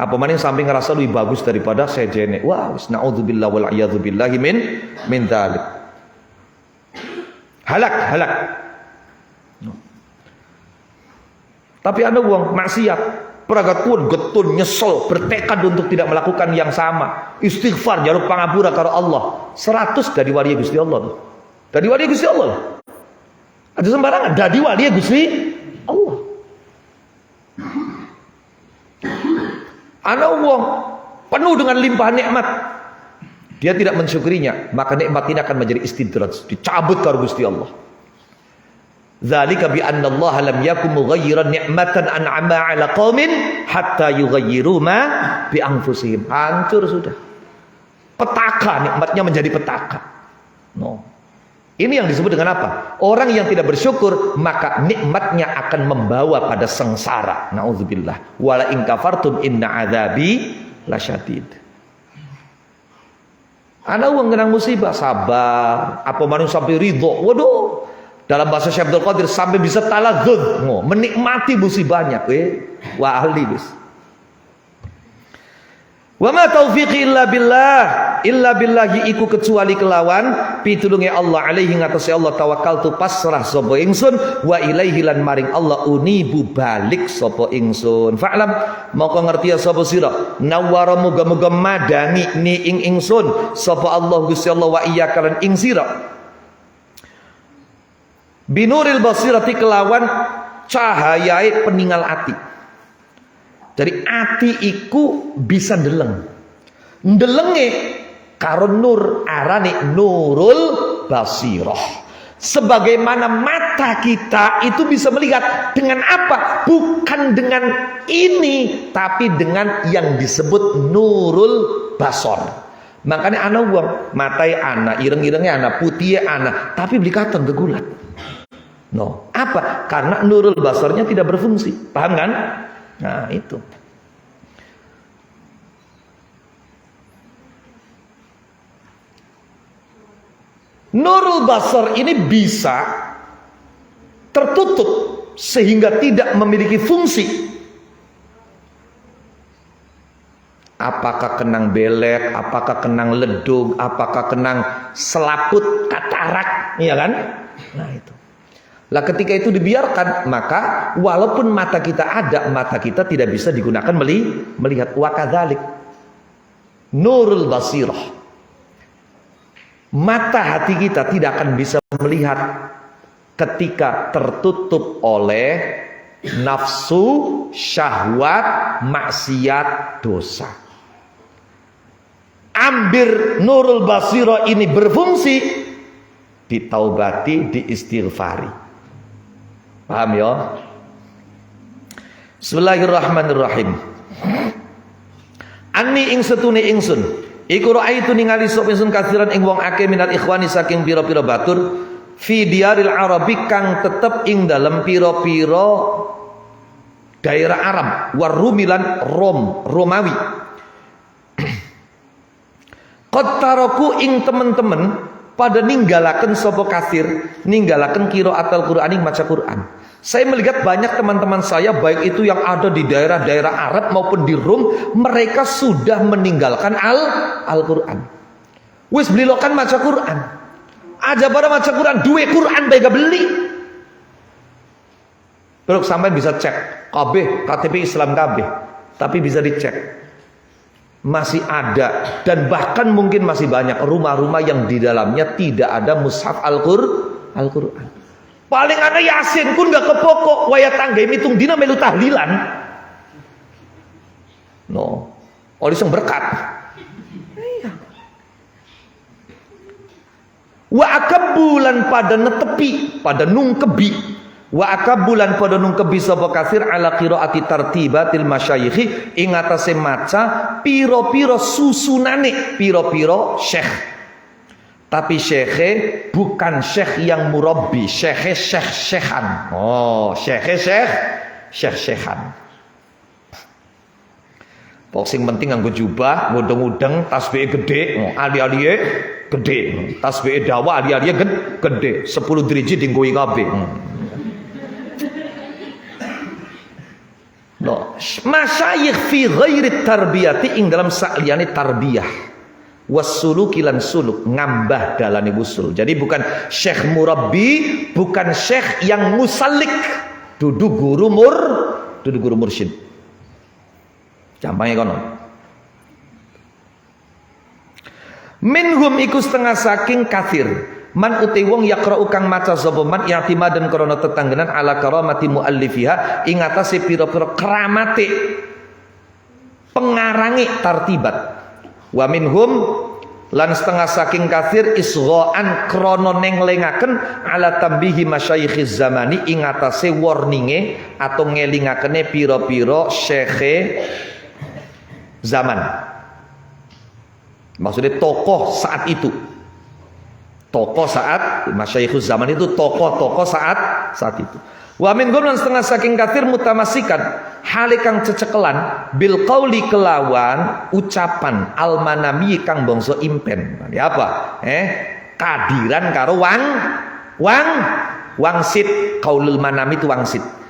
S1: Apa maning samping ngerasa lebih bagus daripada sejene. Wah, naudzubillah wal a'yadzubillahi min dzalik. Halak. Tapi ada uang maksiat, pragatun, getun, nyesel, bertekad untuk tidak melakukan yang sama. Istighfar, jaluk pangapura karo Allah. 100 dari wali Gusti Allah. Dari wali Gusti Allah. Ada sembarangan dadi wali Gusti Allah. Ana wong penuh dengan limpahan nikmat, dia tidak mensyukurinya, maka nikmat ini akan menjadi istidraj, dicabut karo Gusti Allah. Dzalika bi anna Allah lam yakum mughayyiran ni'matan an'ama 'ala qaumin hatta yughayyiru ma bi anfusihim. Hancur sudah. Petaka, nikmatnya menjadi petaka. No. Ini yang disebut dengan apa? Orang yang tidak bersyukur, maka nikmatnya akan membawa pada sengsara. Nauzubillah. Wala in kafartum inna adzabi lasyadid. Ana wong kena musibah sabar, apa manusia sampai ridho. Waduh. Dalam bahasa Syekh Abdul Qadir sampai bisa taladzud, menikmati musibahnya. Wah ahli bis. Wa ma taufiqi illa billahi iku kecuali kelawan pitulunge Allah alaihi ngatasi Allah tawakkaltu pasrah sapa ingsun wa ilaihi lan maring Allah unibu balik sapa ingsun. Fa'lam moko ngerti ya sapa sira nawara muga-muga madangi ni ing ingsun sapa Allah Gusti Allah wa iyyaka lan ing sira binuril basirati kelawan cahayai peninggal ati. Jadi ati iku bisa ndeleng. Ndelenge karo nur arane nurul basirah. Sebagaimana mata kita itu bisa melihat dengan apa? Bukan dengan ini, tapi dengan yang disebut nurul basor. Makanya ana wong matai ana, ireng-irengnya ana, putihnya ana, tapi beli katong gegulat. No, apa? Karena nurul basarnya tidak berfungsi. Paham kan? Nah, itu. Nurul basar ini bisa tertutup sehingga tidak memiliki fungsi. Apakah kenang belek, apakah kenang ledug, apakah kenang selaput, katarak, iya kan? Nah, itu. Lah ketika itu dibiarkan, maka walaupun mata kita ada, mata kita tidak bisa digunakan melihat. Wa kadzalik nurul basirah, mata hati kita tidak akan bisa melihat ketika tertutup oleh nafsu, syahwat, maksiat, dosa. Ambir nurul basirah ini berfungsi, ditaubati, diistighfari. Paham ya? Bismillahirrahmanirrahim. Anni ing setune ingsun iku raaitu ningali sop ingsun katsiran ing wong akeh minal ikhwani saking pira-pira batur fi diaril arabi kang tetep ing dalem pira-pira daerah Arab warumilan Romawi. Qad taraku ing temen-temen pada ninggalaken sapa kasir, ninggalaken qiraatul Qur'ani maca Quran. Saya melihat banyak teman-teman saya baik itu yang ada di daerah-daerah Arab maupun di Rum, mereka sudah meninggalkan Al-Qur'an. Wis belilokan maca Quran. Aja pada maca Quran, duwe Quran bae gak beli. Terus sampai bisa cek kabeh KTP Islam kabeh, tapi bisa dicek. Masih ada dan bahkan mungkin masih banyak rumah-rumah yang di dalamnya tidak ada mushaf Al-Qur'an. Paling ana Yasin pun gak kepokok, waya tangga mitung dina melu tahlilan. No, oleh sing berkat. Iya. Wa akabulan pada netepi, pada nungkebi. Wa akabulan pada nungkebi sapa kasir ala qiraati tartibatil masyayikh ing atase maca pira-pira susunane pira-pira syekh. Tapi syekhe bukan syekh yang murabbi, syekhe syekh-syekhan. Oh, syekhe syekh-syekhan. Pok sing penting nganggo jubah, ngudeng-udeng, tasbih gede, ali-aliye gede. Tasbih dawa ali-aliye gede. 10 driji dinggowi kabeh. No, masyayikh fi ghairi tarbiyati ing dalam sakliyane tarbiyah. Wasuluki lan suluk ngambah dalane wusul. Jadi bukan syekh murabbi, bukan syekh yang musallik, dudu guru mursyid. Gampangnya kono. Minhum iku setengah saking kafir Man uti wong yaqra'u kang maca sapa man i'timadan krana tetanggenan ala karamati muallifiha ing atase pira-pira keramate pengarange tartibat. Wa minhum lan setengah saking kathir isgha'an krana nenglengaken ala tambihi masyayikhiz zamani ing atase warninge atau ngelingakene pira-pira syekhe zaman. Maksudnya tokoh saat itu. Tokoh saat masyayikhuz zaman itu tokoh-tokoh saat itu. Wa min lan setengah saking kathir mutamasikan hale kang cecekelan bil qauli kelawan ucapan al manami kang bangsa impen. Ini apa? Kadiran karo wangsit. Qaulul manami itu wangsit.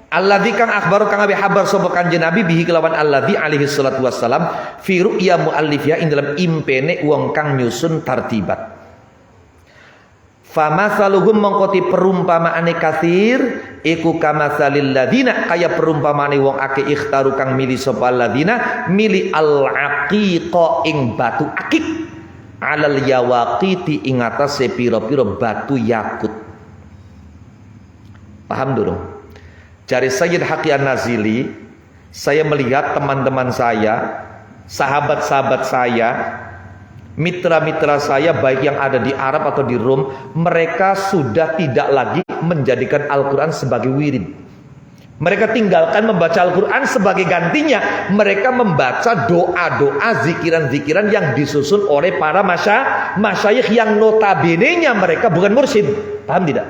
S1: Alladzi kang akhbaru kang abi habar sapa kanjeng Nabi bihi kelawan alladzi alaihi salatu wassalam fi ru'ya muallifiha ing dalam impene wong kang nyusun tartibat. Famathaluhum mongkoti perumpamaane katsir iku kamatsalil ladzina kaya perumpamaane wong akeh ikhtaru kang milih sapa alladzina milih al-aqiqa ing batu akik alal yawaqiti ing atase pira-pira batu yakut. Paham durung? Dari Sayyid Haqi An-Nazili, saya melihat teman-teman saya, sahabat-sahabat saya, mitra-mitra saya baik yang ada di Arab atau di Rom, mereka sudah tidak lagi menjadikan Al-Quran sebagai wirid. Mereka tinggalkan membaca Al-Quran, sebagai gantinya mereka membaca doa-doa, zikiran-zikiran yang disusun oleh para masyayikh yang notabene-nya mereka bukan mursyid. Paham tidak?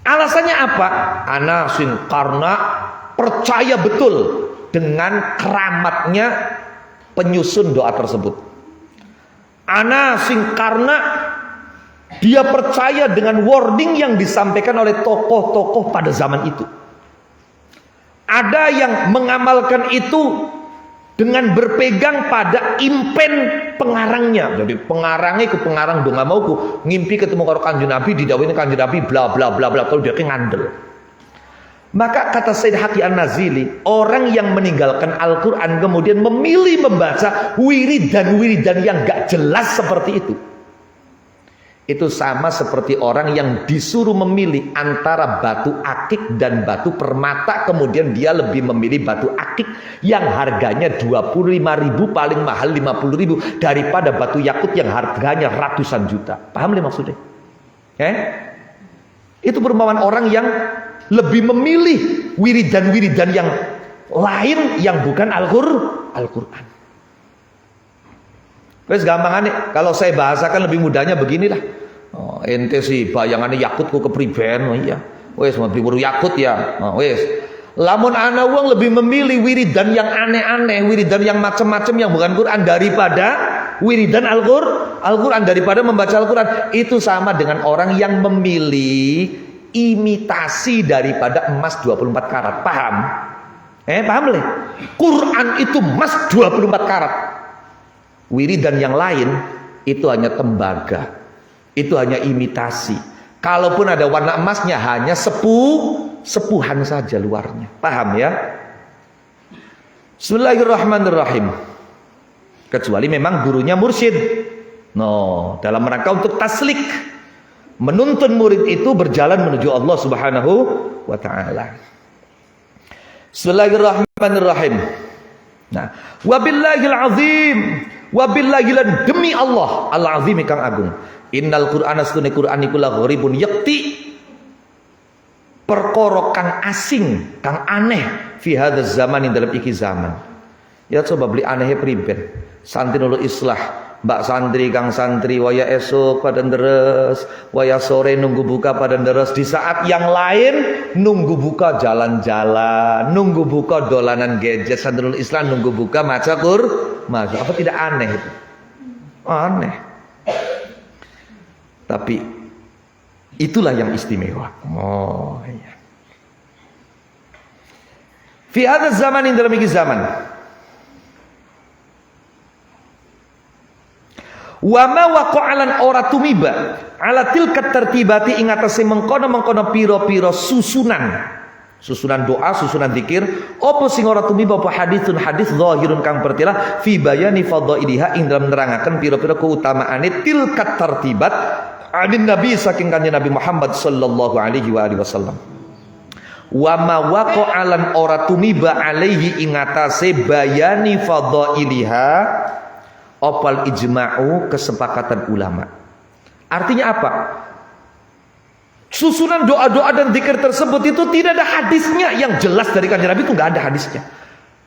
S1: Alasannya apa? Anasin karena percaya betul dengan keramatnya penyusun doa tersebut. Anasin karena dia percaya dengan wording yang disampaikan oleh tokoh-tokoh pada zaman itu. Ada yang mengamalkan itu dengan berpegang pada impen pengarangnya. Jadi pengarangnya ke pengarang donga mauku ngimpi ketemu karo kanjeng Nabi, didhawuhi kanjeng Nabi bla bla bla bla, kalau dia ngandel. Maka kata Sayyid Haqi An-Nazili, orang yang meninggalkan Al-Quran kemudian memilih membaca wiridan-wiridan yang gak jelas seperti itu sama seperti orang yang disuruh memilih antara batu akik dan batu permata, kemudian dia lebih memilih batu akik yang harganya 25.000 paling mahal 50.000 daripada batu yakut yang harganya ratusan juta. Paham nih maksudnya? Itu perumpamaan orang yang lebih memilih wiridan-wiridan yang lain yang bukan Al-Quran. Wes gampangannya kalau saya bahasakan lebih mudahnya beginilah. Ente sih bayangannya yakutku kepriben, iya. Wes mau buru yakut ya. Wes. Lamun ana wong lebih memilih wiridan yang aneh-aneh, wiridan yang macam-macam yang bukan Quran daripada wiridan Al-Quran, daripada membaca Al-Quran, itu sama dengan orang yang memilih imitasi daripada emas 24 karat. Paham? Paham le? Quran itu emas 24 karat. Wiridan yang lain itu hanya tembaga, itu hanya imitasi. Kalaupun ada warna emasnya hanya sepuhan saja luarnya. Paham ya? Bismillahirrahmanirrahim. Kecuali memang gurunya mursyid. Dalam rangka untuk taslik, menuntun murid itu berjalan menuju Allah Subhanahu wa taala. Bismillahirrahmanirrahim. Nah, wabillahil azim, wabillahi lan demi Allah al-azim kang agung. Innal Qur'ana sunni Qur'an iku la gharibun yakti perkara kang asing, kang aneh fi hadzal zaman dalam iki zaman. Ya coba beli aneh priben. Santri nulu islah, mbak santri kang santri waya esok pada nderes, waya sore nunggu buka pada nderes, di saat yang lain nunggu buka jalan-jalan, nunggu buka dolanan gadget. Santri nulu Islam nunggu buka maca Quran. Apa tidak aneh itu? Aneh. Tapi itulah yang istimewa. Iya. Fi hadzal zaman dalam iki zaman. Wa ma waqa'alan ora tumiba ala tilka tertibati ing atase mengkono-mengkono pira-pira susunan Susunan doa, susunan zikir. Apa sing ora tumiba apa haditsun hadis zahirun kang bertilah fi bayani fadhailiha ing dalam nerangaken pira-pira keutamaane tilkat tartibat adin nabi saking kanjeng Nabi Muhammad sallallahu alaihi wa alihi wasallam. Wa ma waqa'alan ora tumiba alaihi ing atase bayani fadhailiha opal ijma'u kesepakatan ulama. Artinya apa? Susunan doa-doa dan zikir tersebut itu tidak ada hadisnya yang jelas dari kanjeng Nabi, itu nggak ada hadisnya.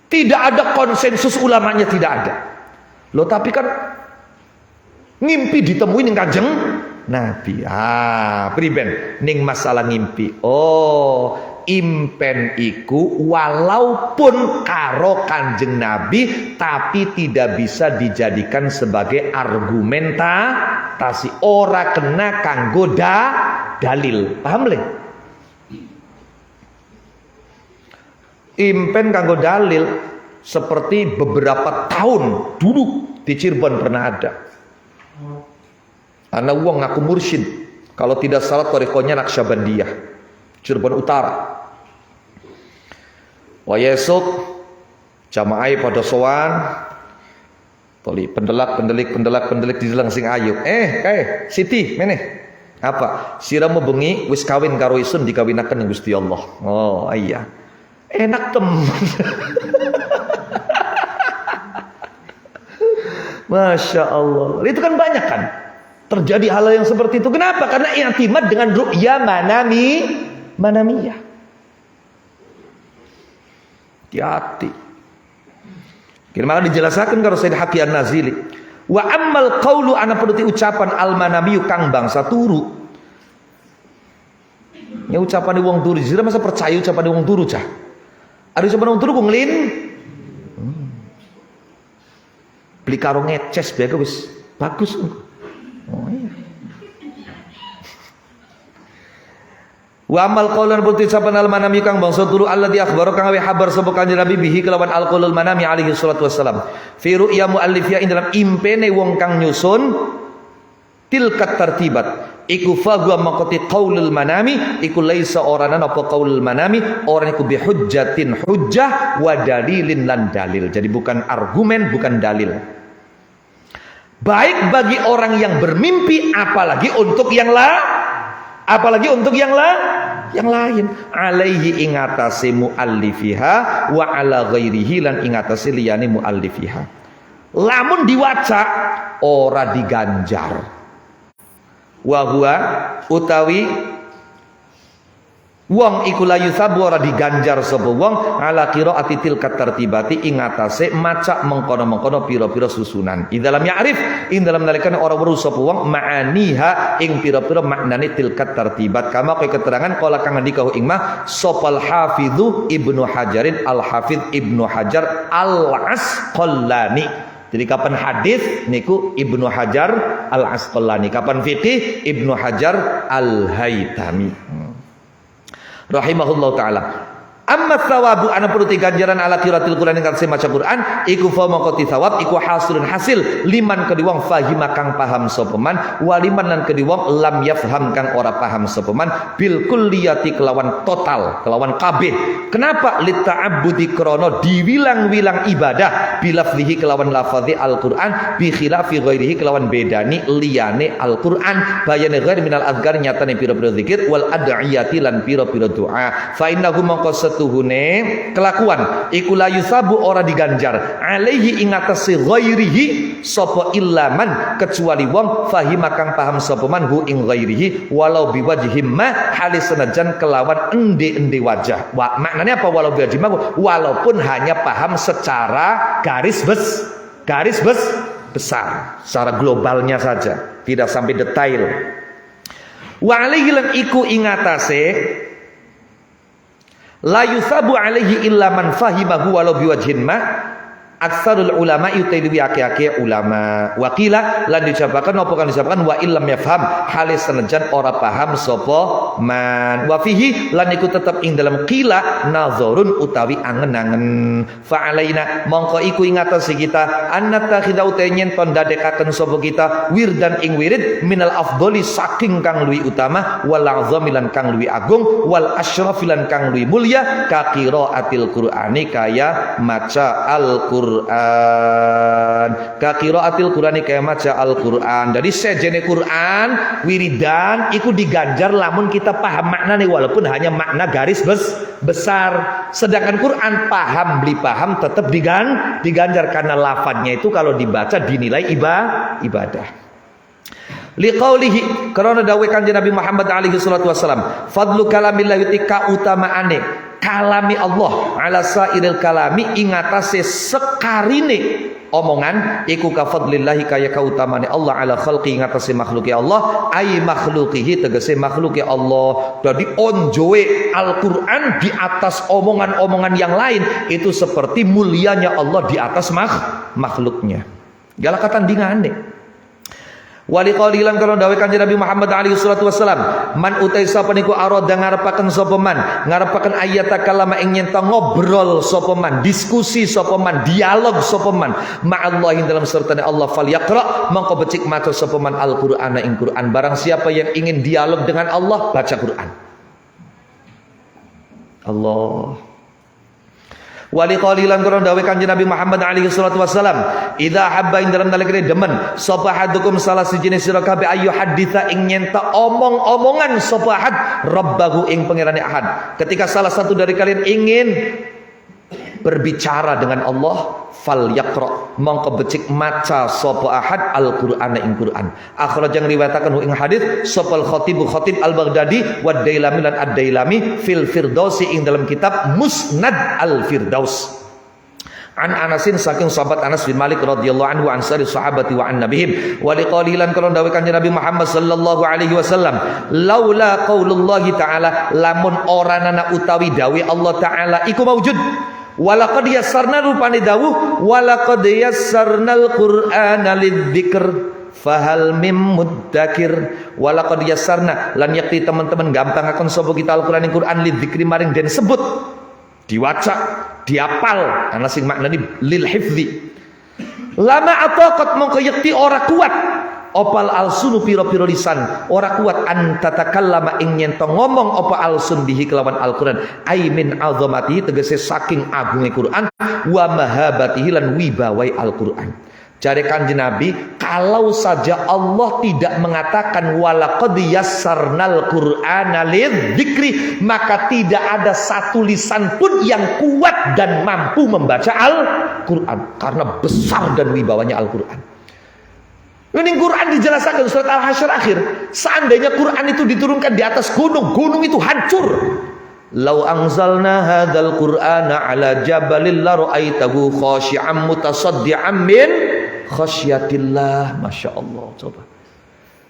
S1: Tidak ada konsensus ulamanya, tidak ada. Loh tapi kan ngimpi ditemuin kanjeng Nabi. Priben ning masalah ngimpi. Oh, impen iku walaupun karo kanjeng Nabi tapi tidak bisa dijadikan sebagai argumentasi, ora kena kanggo dalil. Paham le? Impen kanggo dalil seperti beberapa tahun dulu di Cirebon pernah ada. Ana wong ngaku mursyid, kalau tidak salah tarekonya Naqsyabandiyah, Cirebon Utara. Waya esok jamaah pada sowan toli pendelak di dalam sing ayu. Siti meneh. Apa? Siramu bengi wis kawin karo isun dikawinaken Gusti Allah. Oh iya. Enak temen. Masya Allah. Itu kan banyak kan terjadi hal yang seperti itu. Kenapa? Karena i'timad dengan ru'ya manamiyah. Hati-hati. Gimana dijelaskan karo Sayyid Haqi An-Nazili. Wa ammal qaulu ana penuti ucapan al-manamiyu kang bangsa turu. Ya ucapan wong turu, jira masa percaya ucapan wong turu cah. Ada ucapan wong turu ku nglin. Beli karo ngeces bae wis bagus. Oh iya. Wa amal qaulan putih sapan al manami kang bangsa turu alladzi akhbara kang habar sapa kanjeng Nabi bihi kelawan al qaulul manami alaihi salatu wassalam fi ru'ya muallifia ing dalam impene wong kang nyusun tilkat tartibat iku fa huwa maqati qaulul manami iku laisa orana apa qaulul manami orang iku bi hujjatin hujjah wa dalilin lan dalil. Jadi bukan argumen, bukan dalil. Baik bagi orang yang bermimpi apalagi untuk yang lain alaihi ingatasi muallifiha wa ala ghairihi lan ingatasi liyani muallifiha. Lamun diwaca ora diganjar. Wa huwa utawi wong iku la yusabu ora diganjar sapa wong ala qiraati tilkat tartibati ing atase maca mengkono-mengkono pira-pira susunan. Idalam ya'rif ing dalam nalikane ora weruh sapa wong ma'aniha ing pira-pira maknane tilkat tartibat. Kama kaya keterangan qala kang ndikahu ing mah sopal hafidzu Ibnu Hajarin al-Hafidz Ibnu Hajar al-Asqalani. Jadi kapan hadis niku Ibnu Hajar al-Asqalani, kapan fikih Ibnu Hajar al-Haytami. Rahimahullah ta'ala. Amma thawabu ana perlu ganjaran ala qiraatil Qur'an ingkang maca Qur'an iku fa maqati thawab iku hasilun hasil liman kedhi wong fahima kang paham sapa man waliman lan kedhi wong lam yafham kang ora paham sapa man bil kulliyati kelawan total kelawan kabeh. Kenapa lita'abbudi krana diwilang-wilang ibadah bilafzihi kelawan lafadzi Al-Qur'an bi khilafi ghairihi kelawan bedani liyane Al-Qur'an bayane ghair minal azkar nyatane pira-pira zikir wal ad'iyati lan pira-pira doa fa innahu mangko tuhune kelakuan iku la yusabu ora diganjar alaihi ing atase ghairihi sapa illaman kecuali wong fahima kang paham sapa man hu ing ghairihi walau biwajhim ma halis senajan kelawan ende-ende wajah. Maknanya apa walau biwajhim walaupun hanya paham secara garis besar secara globalnya saja tidak sampai detail. Wa alaihi lan iku ing atase la yusabu alaihi illa man fahimahu walau biwajhin ma Aksarul ulama yutaidu aki-aki ulama. Wakila lan dicapakan apa kan dicapakan wa illam yafham halis senajan ora paham sapa man. Wa fihi lan iku tetep ing dalam qila nazarun utawi angen-angen. Fa alaina mongko iku ing atase kita annattakhidha utayen ton dadekaken sapa kita wirdan ing wirid minal afdhali saking kang luwih utama wal azamilan kang luwih agung wal asyrafilan kang luwih mulya ka qiraatil qur'ani kaya maca al-Qur'an. Ka qiraatil qur'ani kaya maca Al-Qur'an. Jadi sejene Qur'an wiridan iku diganjar lamun kita paham maknane walaupun hanya makna garis besar. Sedangkan Qur'an paham beli paham tetap diganjar karena lafadznya itu kalau dibaca dinilai ibadah. Liqaulihi karena dawuh Kanjeng Nabi Muhammad alaihi salatu wasalam fadlu kalamillah yutika utamaane kalami Allah ala sairil kalami ing atase sekarine omongan iku ka fadlillahi kaya kautamane Allah ala khalqi ing atase makhluki Allah ai makhlukihi tegese makhluki Allah. Jadi onjoe Al-Qur'an di atas omongan-omongan yang lain itu seperti mulianya Allah di atas makhluknya. Galakatan dingane. Wali qalilan kalau dawuh Kanjeng Nabi Muhammad alaihi salatu wasalam man utai sapa niku arada ngarepaken sapa man ngarepaken ayat kalama ing nyenta ngobrol sapa man diskusi sapa man dialog sapa man ma'allahi dalam sertane Allah falyaqra mongko becik maca sapa man Al-Qur'ana ing Qur'an. Barang siapa yang ingin dialog dengan Allah baca Qur'an. Allah. Wali qalilan kalau dawuh Kanjeng Nabi Muhammad alaihi salatu wasalam idza habba ing dalam nalika demen sapa hadukum salah siji sira kabeh ayu haditha ing nyenta omong-omongan sapa had rabbahu ing pangerane ahad. Ketika salah satu dari kalian ingin berbicara dengan Allah fal yaqra mongko becik maca sapa ahad Al-Qur'ana ing Qur'an. Akhrajang riwayataken ing hadis sapa al-Khatib Al-Baghdadi wa Dailami lan Ad-Dailami fil Firdausi ing dalam kitab Musnad Al-Firdaus. An Anasin saking sahabat Anas bin Malik radhiyallahu anhu ansari sahabati wa an nabihim wa liqalilan kalau dawuh Kanjeng Nabi Muhammad sallallahu alaihi wasallam laula qaulullahi ta'ala lamun oranana utawi dawuh Allah taala iku maujud walaqad yassarna rupane dawuh walaqad yassarnal qur'ana lidzikr fahal mim muddakir. Walaqad yassarna lan yakti teman-teman gampang akan sapa kita Al-Qur'an ing Qur'an lidzikri maring den sebut diwaca diapal ana sing maknane lil hifzi lama ataqat mongko yakti ora kuat opal alsunu piro-piro lisan ora kuat antatakallama ing nyento ngomong apa alsun bihi kelawan Al-Qur'an ai min azamati tegese saking agunge Qur'an wa mahabatihi lan wibawai Al-Qur'an. Jare Kanjeng Nabi kalau saja Allah tidak mengatakan walaqad yassarnal qur'ana lidzikri maka tidak ada satu lisan pun yang kuat dan mampu membaca Al-Qur'an karena besar dan wibawanya Al-Qur'an. Ini Quran dijelaskan surat Al-Hasyr akhir. Seandainya Quran itu diturunkan di atas gunung, gunung itu hancur. Lau anzalna hadzal Qur'ana ala jabalil la ra'aitahu khashi'an mutasaddian min khasyatillah. Masya Allah. Coba.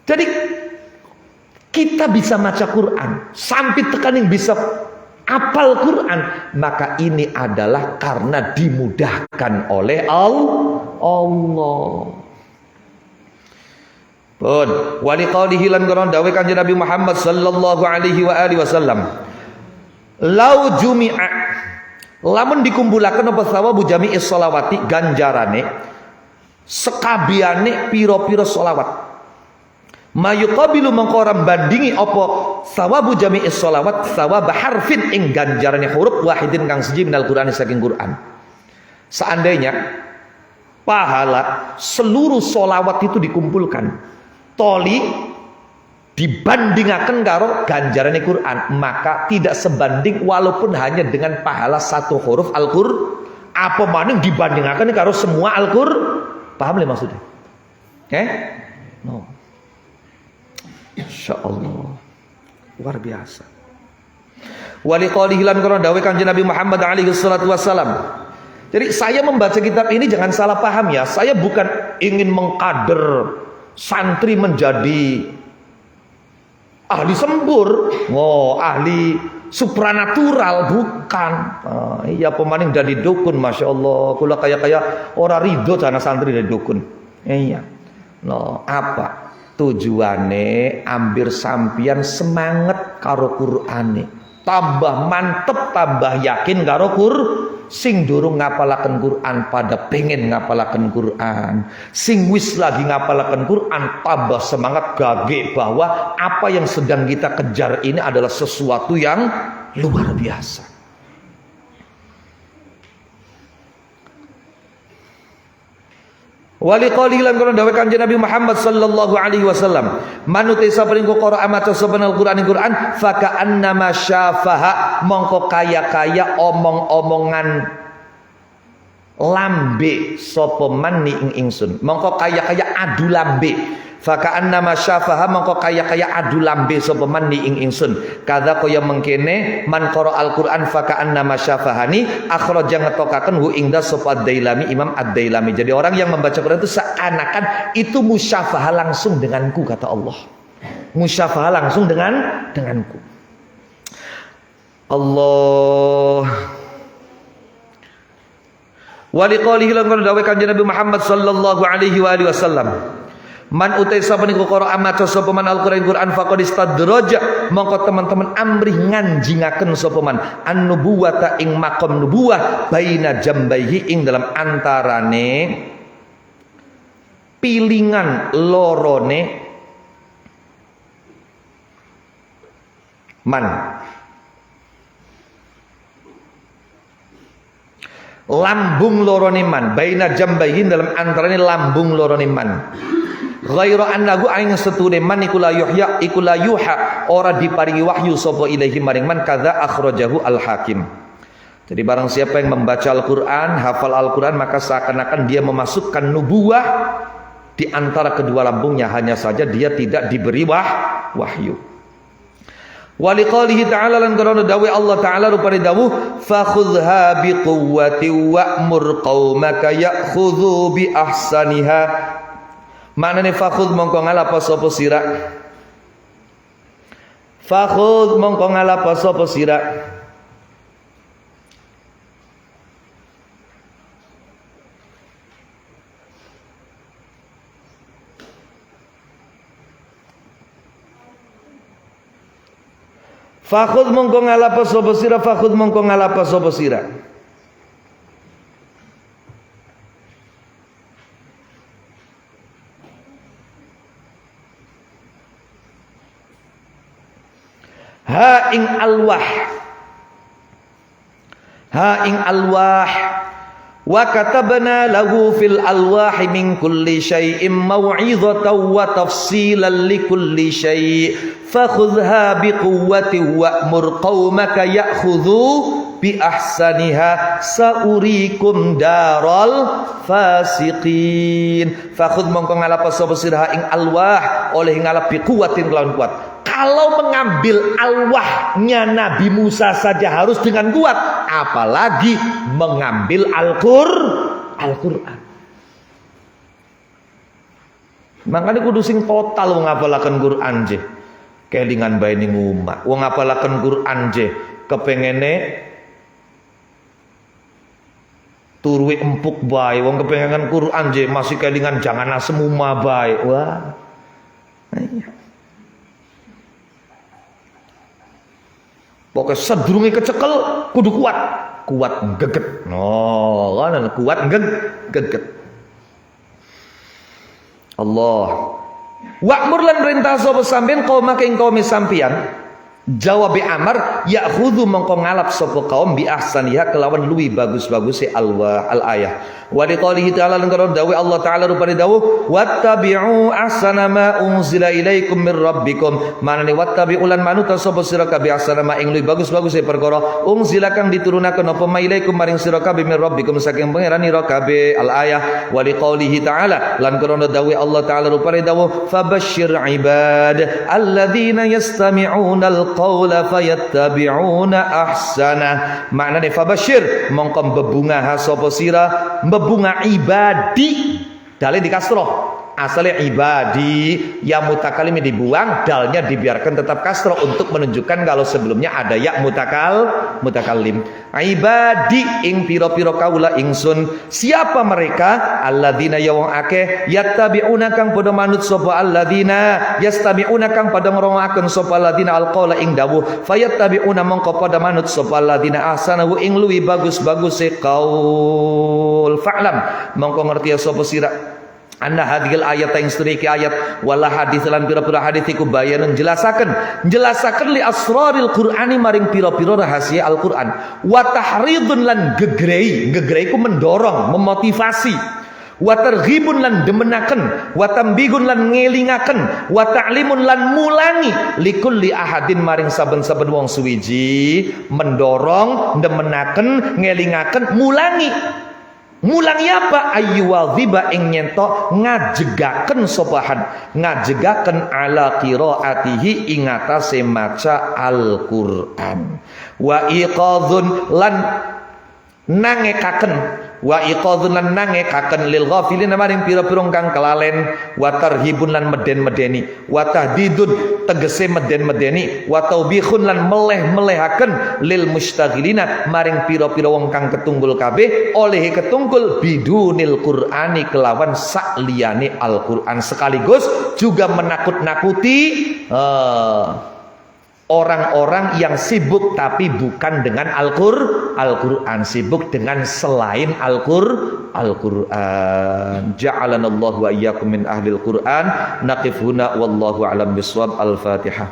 S1: Jadi kita bisa baca Quran sampai tekaning bisa apal Quran, maka ini adalah karena dimudahkan oleh Allah. Pun wali qaulihi lan karon dawuh Kanjeng Nabi Muhammad sallallahu alaihi wa alihi wasallam lau jumi'a lamun dikumpulaken apa sawabu jami'is sholawati ganjarane sekabiane pira-pira sholawat mayuqabilu mengko ora bandingi apa sawabu jami'is sholawat sawab harfin ing ganjarane huruf wahidin kang siji minal Qur'an saking Qur'an. Seandainya pahala seluruh sholawat itu dikumpulkan toli dibandingkan karo ganjaran Quran maka tidak sebanding walaupun hanya dengan pahala satu huruf Al-Qur'an apa maning dibandingkan karo semua Al-Qur'an. Paham le maksudnya? No. Insyaallah luar biasa. Wali qalihi lan kana dawuh Kanjeng Nabi Muhammad alaihi salatu wasalam. Jadi saya membaca kitab ini jangan salah paham ya. Saya bukan ingin mengkader santri menjadi ahli sembur, ahli supranatural, bukan. Iya pemaning dari dukun, masya Allah. Kula kaya orang ridho sana santri dari dukun. Iya. No, apa tujuane? Ambir sampian semangat karo Qur'ane, tambah mantep, tambah yakin karo sing durung ngapalaken Quran pada pengen ngapalaken Quran, sing wis lagi ngapalaken Quran tambah semangat gage bahwa apa yang sedang kita kejar ini adalah sesuatu yang luar biasa. Wali qali lan kono dawuh Kanjeng Nabi Muhammad sallallahu alaihi wasallam, manut sapa ning qara maca sapa Al-Qur'an fa ka'annama syafaha, mongko kaya-kaya omong-omongan lambe sapa man ing ingsun, mongko kaya-kaya adu lambe. Fa ka'annama syafaha, mongko kaya-kaya adu lambe sapa man ing ingsun. Kadza kaya mengkene man qara Al-Qur'an fa ka'annama syafahani akhraja ngetokaken hu ing sapa Dailami, Imam Ad-Dailami. Jadi orang yang membaca Quran itu seakan-akan itu musyafaha langsung denganku, kata Allah. Musyafaha langsung denganku. Allah. Wa liqalihi lan dawuh Kanjeng Nabi Muhammad sallallahu alaihi wasallam, man utai sapa niku qara maca sapa man Al-Qur'an faqad istadraja, mongko teman-teman amrih nganjingaken sapa man an-nubuwata ing maqam nubuwah baina jambaihi ing dalam antarane pilingan lorone man, lambung lorone man, baina jambaihi dalam antarane lambung lorone man. Ghairu annahu aing setune man iku la yuha ora diparingi wahyu sapa ilahi maring man, kadza akhrajahu Al-Hakim. Jadi barang siapa yang membaca Al-Qur'an, hafal Al-Qur'an, maka seakan-akan dia memasukkan nubuwah di antara kedua lambungnya, hanya saja dia tidak diberi wahyu. Wa liqalihi ta'ala lan karana dawuh Allah ta'ala rupane dawuh fa khudhaa biquwwati wa'mur qaumaka ya'khudhu bi ahsaniha. Maknane fakhudh mongko ngalapa sapa sira, fakhudh mongko ngalapa sapa sira, fakhudh mongko ngalapa sapa sira, fakhudh mongko ngalapa sapa sira. Ha ing alwah, ha ing alwah, wa katabna lahu fil alwahi min kulli syai'in mau'izatan wa tafsilan li kulli syai' fakhudhha biquwwati wa'mur qaumaka ya'khudhu bi ahsaniha saurikum daral fasiqin. Fakhudh mongko ngalapa sapa sira ing alwah, oleh ngalap biquwatin kelawan kuat. Kalau mengambil alwahnya Nabi Musa saja harus dengan kuat, apalagi mengambil Al-Qur'an. Makanya kudu sing total wong ngapalaken Qur'an je. Kelingan bae ning umat. Wong ngapalaken Qur'an je kepengene turwe empuk bae. Wong kepengen Qur'an je masih kelingan jangan asem umah bae. Wah. Iya. Pokoknya sedurunge kecekel kudu kuat geget. No, kan kuat geget. Allah. Wa'mur lan perintah sapa sampean qaumaka ing kaum sampean. Jawab Amr, ya'khudhu mongko ngalap sapa kaum bi ahsaniha kelawan luwi bagus-baguse al-ayah. Wa liqalihi ta'ala lan karo dawuh Allah ta'ala rupane dawuh wattabi'u ahsana ma unzila ilaikum mir rabbikum. Manane wattabi'u lan manut sapa sira kabeh ahsana ma ing luwi bagus-baguse perkara unzila kang diturunaken apa ma ilaikum maring sira kabeh mir rabbikum saking pangeran ira kabeh al-ayah. Wa liqalihi ta'ala lan karo dawuh Allah ta'ala rupane dawuh fabasyir ibad alladzina yastami'una al-qawla fayattabi'una ahsana. Maknane fabasyir mongko bebunga sapa sira, bebunga ibadi dalih di kasroh Asalnya ibadi, ya mutakallim dibuang, dalnya dibiarkan tetap kasroh untuk menunjukkan kalau sebelumnya ada ya mutakallim. Ibadi ing piro-piro kaula ingsun. Siapa mereka? Alladzina ya wong akeh yattabi'una kang padha manut sapa alladzina yastabi'una kang padha ngrungokaken sapa alladzina alqaula ing dawuh fayattabi'una mongko padha manut sapa alladzina ahsanahu ing luwi bagus-baguse qaul. Fa'lam mongko ngerti sapa sira anna hadhil ayat yang seduriki ayat wala hadis lan pira-pira hadis iku bayanun jelasaken li asraril qur'ani maring pira-pira rahasia Al-Qur'an wa tahridun lan gegrei ku mendorong memotivasi wa targhibun lan demenaken wa tambigun lan ngelingaken wa ta'limun lan mulangi likulli ahadin maring saben-saben wong suwiji mendorong demenaken ngelingaken mulangi apa ayyuwadhiba ing nyentok ngajegaken sopahan ngajegaken ala qiraatihi ing atase maca Al-Qur'an wa iqadzun lan nangekaken lil ghafilin maring pira-pira kang kelalen wa tarhibun lan meden-medeni wa tahdidun tegese meden-medeni wa taubihun lan meleh-melehaken lil mustaghilina maring pira-pira wong kang ketunggul kabeh oleh ketunggul bidunil Qur'ani kelawan sakliyane Al-Qur'an sekaligus juga menakut-nakuti orang-orang yang sibuk tapi bukan dengan Al-Qur'an, sibuk dengan selain Al-Qur'an. Ja'alanallahu wa iyyakum min ahlil Qur'an. Naqif huna wallahu a'lam bishawab. Al-Fatihah.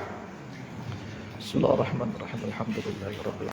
S1: Bismillahirrahmanirrahim. Alhamdulillahirabbil alamin.